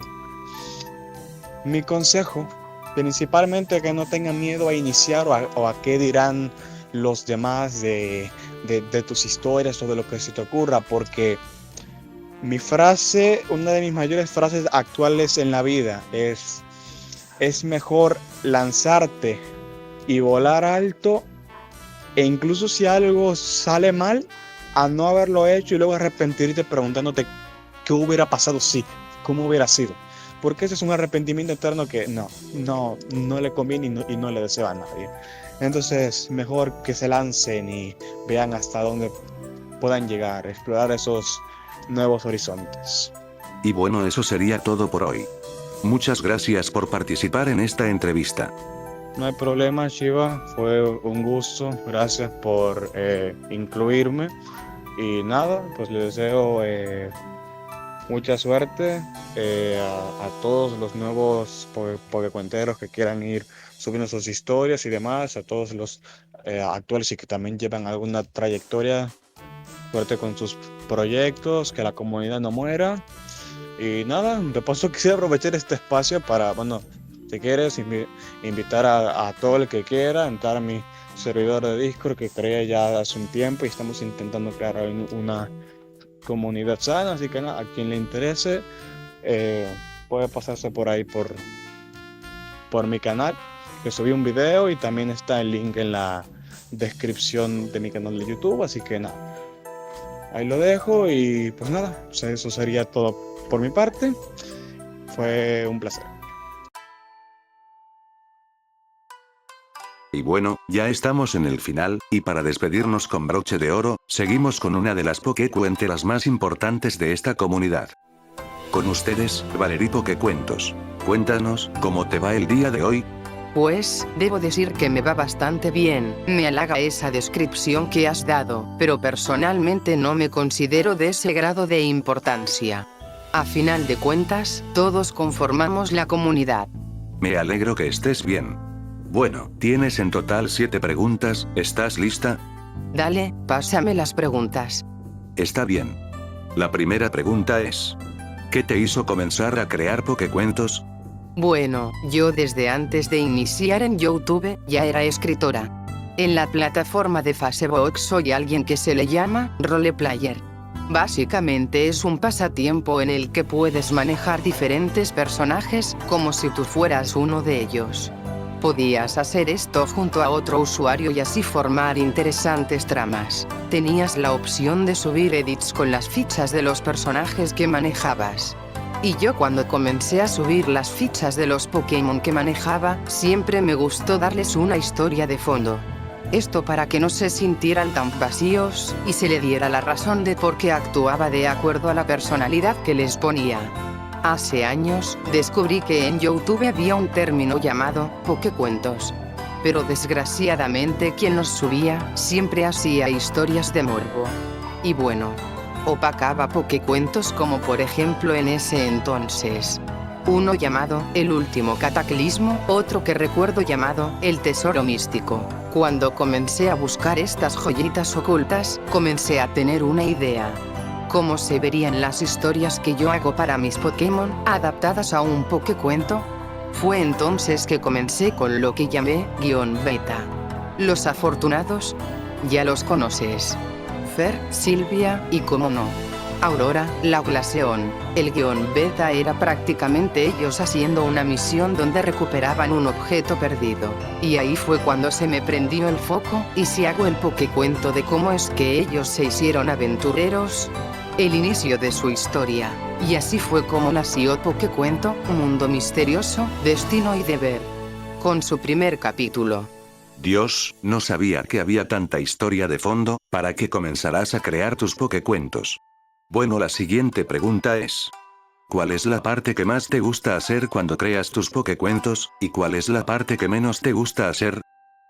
consejo. Principalmente que no tengan miedo a iniciar o a qué dirán los demás de tus historias o de lo que se te ocurra, porque mi frase, una de mis mayores frases actuales en la vida es: es mejor lanzarte y volar alto, e incluso si algo sale mal, a no haberlo hecho y luego arrepentirte preguntándote qué hubiera pasado si, cómo hubiera sido. Porque ese es un arrepentimiento eterno que no le conviene y no le deseo a nadie. Entonces, mejor que se lancen y vean hasta dónde puedan llegar, explorar esos nuevos horizontes. Y bueno, eso sería todo por hoy. Muchas gracias por participar en esta entrevista. No hay problema, Shiva, fue un gusto, gracias por incluirme. Y nada, pues les deseo mucha suerte a todos los nuevos pokecuenteros que quieran ir subiendo sus historias y demás, a todos los actuales y que también llevan alguna trayectoria. Suerte con sus proyectos, que la comunidad no muera. Y nada, de paso quisiera aprovechar este espacio para, bueno, si quieres invitar a todo el que quiera entrar a mi servidor de Discord que creé ya hace un tiempo y estamos intentando crear una comunidad sana, así que nada, a quien le interese puede pasarse por ahí por mi canal, que subí un video y también está el link en la descripción de mi canal de YouTube, así que nada, ahí lo dejo y pues nada, eso sería todo por mi parte, fue un placer. Y bueno, ya estamos en el final, y para despedirnos con broche de oro, seguimos con una de las pokecuenteras más importantes de esta comunidad. Con ustedes, Valerie Pokecuentos. Cuéntanos, ¿cómo te va el día de hoy? Pues, debo decir que me va bastante bien, me halaga esa descripción que has dado, pero personalmente no me considero de ese grado de importancia. A final de cuentas, todos conformamos la comunidad. Me alegro que estés bien. Bueno, tienes en total 7 preguntas, ¿estás lista? Dale, pásame las preguntas. Está bien. La primera pregunta es: ¿qué te hizo comenzar a crear pokecuentos? Bueno, yo desde antes de iniciar en YouTube, ya era escritora. En la plataforma de Facebook soy alguien que se le llama roleplayer. Básicamente es un pasatiempo en el que puedes manejar diferentes personajes, como si tú fueras uno de ellos. Podías hacer esto junto a otro usuario y así formar interesantes tramas. Tenías la opción de subir edits con las fichas de los personajes que manejabas. Y yo cuando comencé a subir las fichas de los Pokémon que manejaba, siempre me gustó darles una historia de fondo. Esto para que no se sintieran tan vacíos, y se le diera la razón de por qué actuaba de acuerdo a la personalidad que les ponía. Hace años, descubrí que en YouTube había un término llamado pokecuentos. Pero desgraciadamente quien los subía, siempre hacía historias de morbo. Y bueno, opacaba pokecuentos como por ejemplo en ese entonces. Uno llamado El Último Cataclismo, otro que recuerdo llamado El Tesoro Místico. Cuando comencé a buscar estas joyitas ocultas, comencé a tener una idea. ¿Cómo se verían las historias que yo hago para mis Pokémon, adaptadas a un pokecuento? Fue entonces que comencé con lo que llamé guión beta. Los afortunados, ya los conoces. Fer, Silvia y, como no, Aurora, la Glaceon. El guión beta era prácticamente ellos haciendo una misión donde recuperaban un objeto perdido. Y ahí fue cuando se me prendió el foco, y si hago el pokecuento de cómo es que ellos se hicieron aventureros, el inicio de su historia. Y así fue como nació Pokecuento, Mundo Misterioso, Destino y Deber. Con su primer capítulo. Dios, no sabía que había tanta historia de fondo, para que comenzarás a crear tus pokecuentos. Bueno, la siguiente pregunta es: ¿cuál es la parte que más te gusta hacer cuando creas tus pokecuentos, y cuál es la parte que menos te gusta hacer?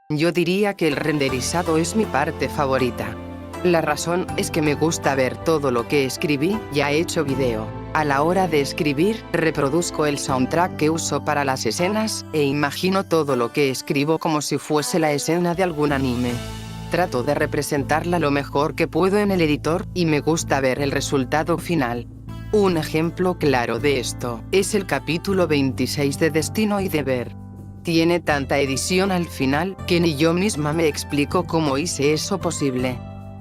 Yo diría que el renderizado es mi parte favorita. La razón es que me gusta ver todo lo que escribí, ya hecho video. A la hora de escribir, reproduzco el soundtrack que uso para las escenas, e imagino todo lo que escribo como si fuese la escena de algún anime. Trato de representarla lo mejor que puedo en el editor, y me gusta ver el resultado final. Un ejemplo claro de esto es el capítulo 26 de Destino y Deber. Tiene tanta edición al final, que ni yo misma me explico cómo hice eso posible.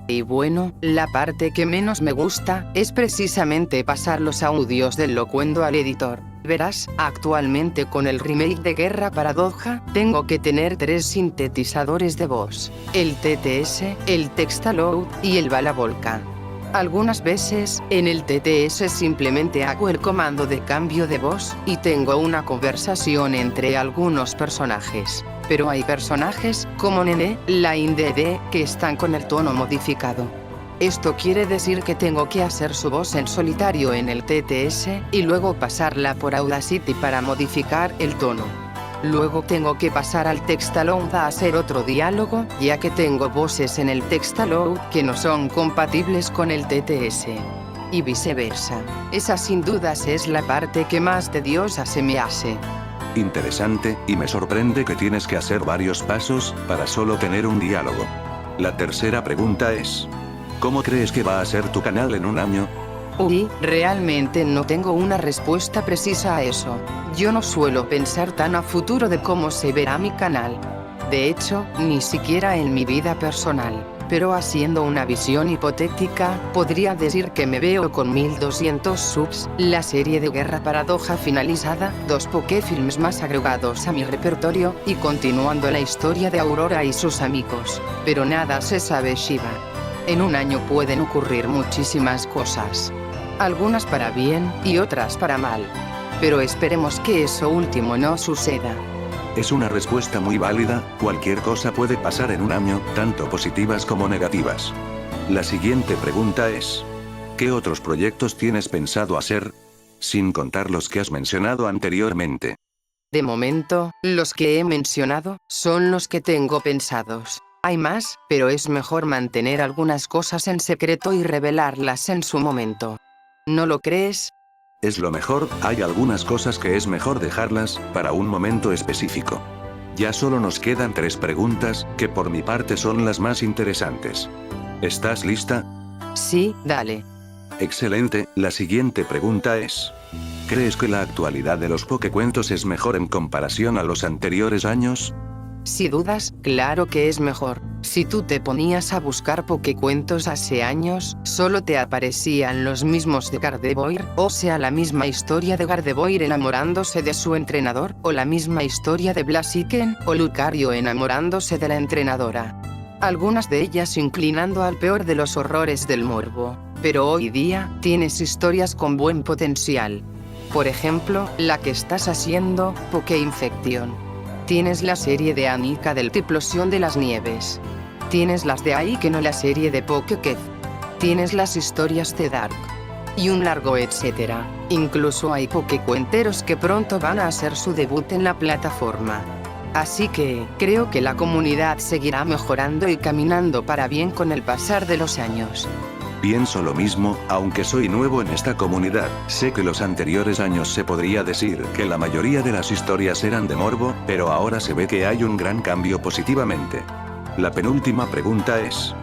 Y bueno, la parte que menos me gusta, es precisamente pasar los audios del locuendo al editor. Verás, actualmente con el remake de Guerra Paradoja, tengo que tener 3 sintetizadores de voz: el TTS, el Textaload y el Balavolca. Algunas veces, en el TTS simplemente hago el comando de cambio de voz, y tengo una conversación entre algunos personajes. Pero hay personajes, como Nene, Line DD, que están con el tono modificado. Esto quiere decir que tengo que hacer su voz en solitario en el TTS, y luego pasarla por Audacity para modificar el tono. Luego tengo que pasar al Textaload a hacer otro diálogo, ya que tengo voces en el Textaload que no son compatibles con el TTS. Y viceversa. Esa sin dudas es la parte que más tediosa se me hace. Interesante, y me sorprende que tienes que hacer varios pasos para solo tener un diálogo. La tercera pregunta es: ¿cómo crees que va a ser tu canal en un año? Uy, realmente no tengo una respuesta precisa a eso. Yo no suelo pensar tan a futuro de cómo se verá mi canal. De hecho, ni siquiera en mi vida personal. Pero haciendo una visión hipotética, podría decir que me veo con 1200 subs, la serie de Guerra Paradoja finalizada, 2 Pokéfilms más agregados a mi repertorio, y continuando la historia de Aurora y sus amigos. Pero nada se sabe, Shiva. En un año pueden ocurrir muchísimas cosas. Algunas para bien, y otras para mal. Pero esperemos que eso último no suceda. Es una respuesta muy válida, cualquier cosa puede pasar en un año, tanto positivas como negativas. La siguiente pregunta es: ¿qué otros proyectos tienes pensado hacer? Sin contar los que has mencionado anteriormente. De momento, los que he mencionado, son los que tengo pensados. Hay más, pero es mejor mantener algunas cosas en secreto y revelarlas en su momento. ¿No lo crees? Es lo mejor, hay algunas cosas que es mejor dejarlas para un momento específico. Ya solo nos quedan 3 preguntas, que por mi parte son las más interesantes. ¿Estás lista? Sí, dale. Excelente, la siguiente pregunta es: ¿crees que la actualidad de los Pokécuentos es mejor en comparación a los anteriores años? Si dudas, claro que es mejor. Si tú te ponías a buscar Pokécuentos hace años, solo te aparecían los mismos de Gardevoir, o sea la misma historia de Gardevoir enamorándose de su entrenador, o la misma historia de Blaziken, o Lucario enamorándose de la entrenadora. Algunas de ellas inclinando al peor de los horrores del morbo. Pero hoy día, tienes historias con buen potencial. Por ejemplo, la que estás haciendo, Pokéinfection. Tienes la serie de Anika del Tiplosión de las Nieves. Tienes las de Aiken o la serie de Pokékev. Tienes las historias de Dark. Y un largo etcétera. Incluso hay Pokécuenteros que pronto van a hacer su debut en la plataforma. Así que, creo que la comunidad seguirá mejorando y caminando para bien con el pasar de los años. Pienso lo mismo, aunque soy nuevo en esta comunidad. Sé que los anteriores años se podría decir que la mayoría de las historias eran de morbo, pero ahora se ve que hay un gran cambio positivamente. La penúltima pregunta es: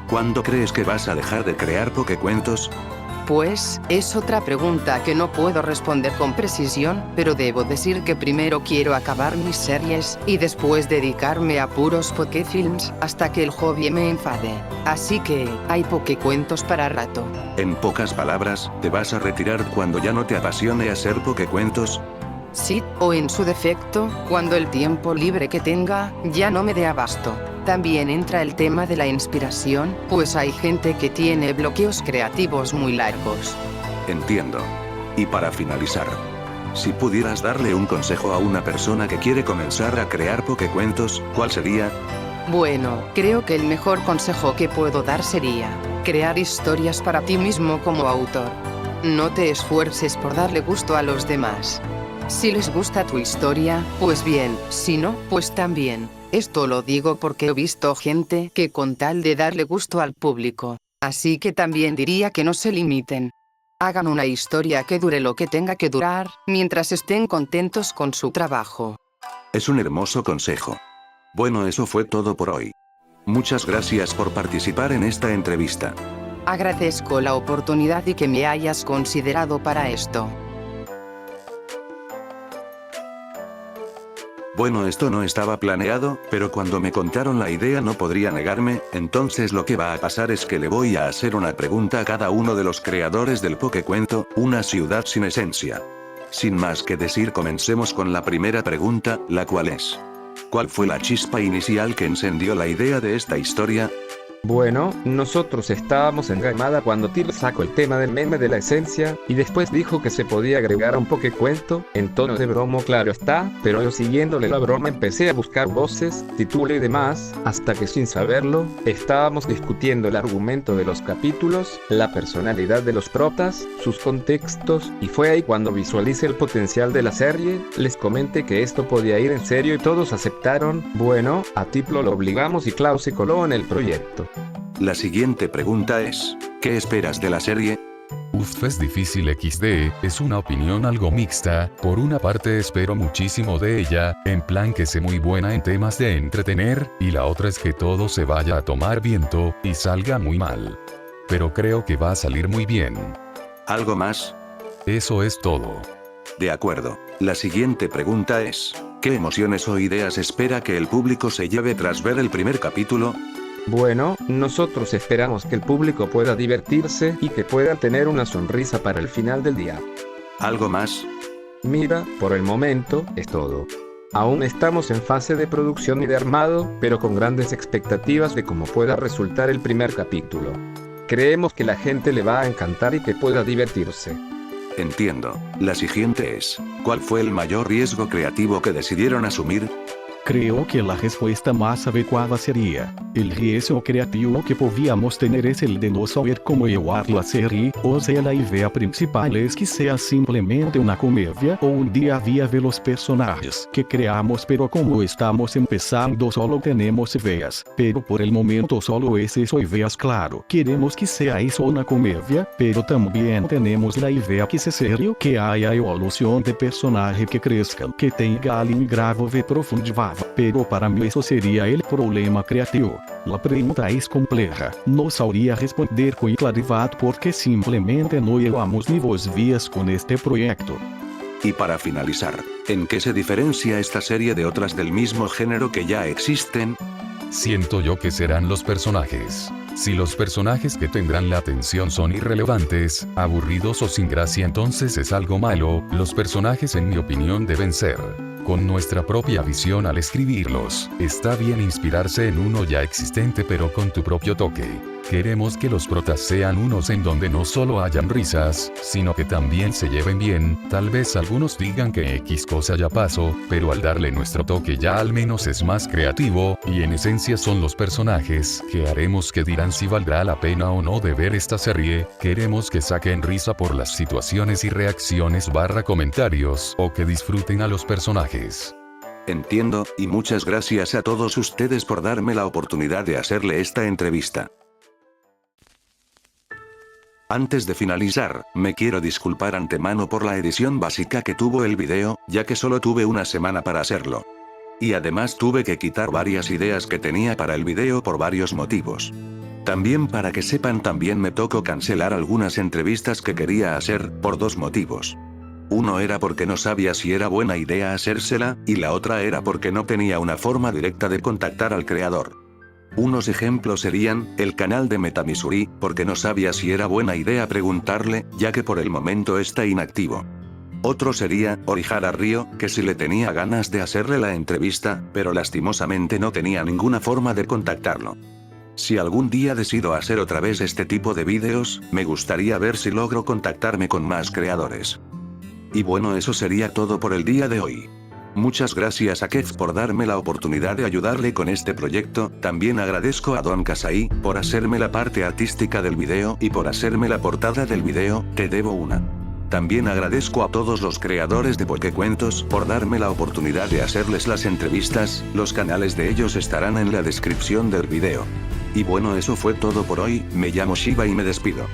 ¿cuándo crees que vas a dejar de crear Pokécuentos? Pues, es otra pregunta que no puedo responder con precisión, pero debo decir que primero quiero acabar mis series, y después dedicarme a puros Pokéfilms, hasta que el hobby me enfade. Así que, hay Pokécuentos para rato. En pocas palabras, ¿te vas a retirar cuando ya no te apasione hacer Pokécuentos? Sí, o en su defecto, cuando el tiempo libre que tenga, ya no me dé abasto. También entra el tema de la inspiración, pues hay gente que tiene bloqueos creativos muy largos. Entiendo. Y para finalizar, si pudieras darle un consejo a una persona que quiere comenzar a crear Pokécuentos, ¿cuál sería? Bueno, creo que el mejor consejo que puedo dar sería: crear historias para ti mismo como autor. No te esfuerces por darle gusto a los demás. Si les gusta tu historia, pues bien, si no, pues también. Esto lo digo porque he visto gente que con tal de darle gusto al público. Así que también diría que no se limiten. Hagan una historia que dure lo que tenga que durar, mientras estén contentos con su trabajo. Es un hermoso consejo. Bueno, eso fue todo por hoy. Muchas gracias por participar en esta entrevista. Agradezco la oportunidad y que me hayas considerado para esto. Bueno, esto no estaba planeado, pero cuando me contaron la idea no podría negarme, entonces lo que va a pasar es que le voy a hacer una pregunta a cada uno de los creadores del Pokécuento, una ciudad sin esencia. Sin más que decir, comencemos con la primera pregunta, la cual es: ¿cuál fue la chispa inicial que encendió la idea de esta historia? Bueno, nosotros estábamos en Gamada cuando Till sacó el tema del meme de la esencia, y después dijo que se podía agregar a un pokecuento, en tono de bromo claro está, pero yo siguiéndole la broma empecé a buscar voces, título y demás, hasta que sin saberlo, estábamos discutiendo el argumento de los capítulos, la personalidad de los protas, sus contextos, y fue ahí cuando visualicé el potencial de la serie, les comenté que esto podía ir en serio y todos aceptaron. Bueno, a Tiplo lo obligamos y Klaus se coló en el proyecto. La siguiente pregunta es: ¿qué esperas de la serie? Uf, es difícil XD, es una opinión algo mixta. Por una parte espero muchísimo de ella, en plan que sea muy buena en temas de entretener, y la otra es que todo se vaya a tomar viento, y salga muy mal. Pero creo que va a salir muy bien. ¿Algo más? Eso es todo. De acuerdo. La siguiente pregunta es: ¿qué emociones o ideas espera que el público se lleve tras ver el primer capítulo? Bueno, nosotros esperamos que el público pueda divertirse y que puedan tener una sonrisa para el final del día. ¿Algo más? Mira, por el momento, es todo. Aún estamos en fase de producción y de armado, pero con grandes expectativas de cómo pueda resultar el primer capítulo. Creemos que la gente le va a encantar y que pueda divertirse. Entiendo. La siguiente es: ¿cuál fue el mayor riesgo creativo que decidieron asumir? Creo que la respuesta más adecuada sería: el riesgo creativo que podíamos tener es el de no saber cómo llevar la serie, o sea, la idea principal es que sea simplemente una comedia o un día a día de los personajes que creamos, pero como estamos empezando solo tenemos ideas, pero por el momento solo es eso, ideas, claro. Queremos que sea eso, una comedia, pero también tenemos la idea que sea serio, que haya evolución de personaje, que crezcan, que tenga algún grado de profundidad. Pero para mí eso sería el problema creativo. La pregunta es compleja, no sabría responder con claridad porque simplemente no llevamos ni 2 días con este proyecto. Y para finalizar, ¿en qué se diferencia esta serie de otras del mismo género que ya existen? Siento yo que serán los personajes. Si los personajes que tendrán la atención son irrelevantes, aburridos o sin gracia, entonces es algo malo. Los personajes, en mi opinión, deben ser con nuestra propia visión al escribirlos. Está bien inspirarse en uno ya existente, pero con tu propio toque. Queremos que los protas sean unos en donde no solo hayan risas, sino que también se lleven bien. Tal vez algunos digan que X cosa ya pasó, pero al darle nuestro toque ya al menos es más creativo, y en esencia son los personajes que haremos que dirán si valdrá la pena o no de ver esta serie. Queremos que saquen risa por las situaciones y reacciones / comentarios, o que disfruten a los personajes. Entiendo, y muchas gracias a todos ustedes por darme la oportunidad de hacerle esta entrevista. Antes de finalizar, me quiero disculpar antemano por la edición básica que tuvo el video, ya que solo tuve una semana para hacerlo. Y además tuve que quitar varias ideas que tenía para el video por varios motivos. También para que sepan, también me tocó cancelar algunas entrevistas que quería hacer, por 2 motivos. Uno era porque no sabía si era buena idea hacérsela, y la otra era porque no tenía una forma directa de contactar al creador. Unos ejemplos serían, el canal de Metamisuri, porque no sabía si era buena idea preguntarle, ya que por el momento está inactivo. Otro sería, Orihara Ryo, que sí le tenía ganas de hacerle la entrevista, pero lastimosamente no tenía ninguna forma de contactarlo. Si algún día decido hacer otra vez este tipo de vídeos, me gustaría ver si logro contactarme con más creadores. Y bueno, eso sería todo por el día de hoy. Muchas gracias a Kev por darme la oportunidad de ayudarle con este proyecto. También agradezco a Don Kasai por hacerme la parte artística del video y por hacerme la portada del video. Te debo una. También agradezco a todos los creadores de Pokecuentos por darme la oportunidad de hacerles las entrevistas. Los canales de ellos estarán en la descripción del video. Y bueno, eso fue todo por hoy. Me llamo Shiba y me despido.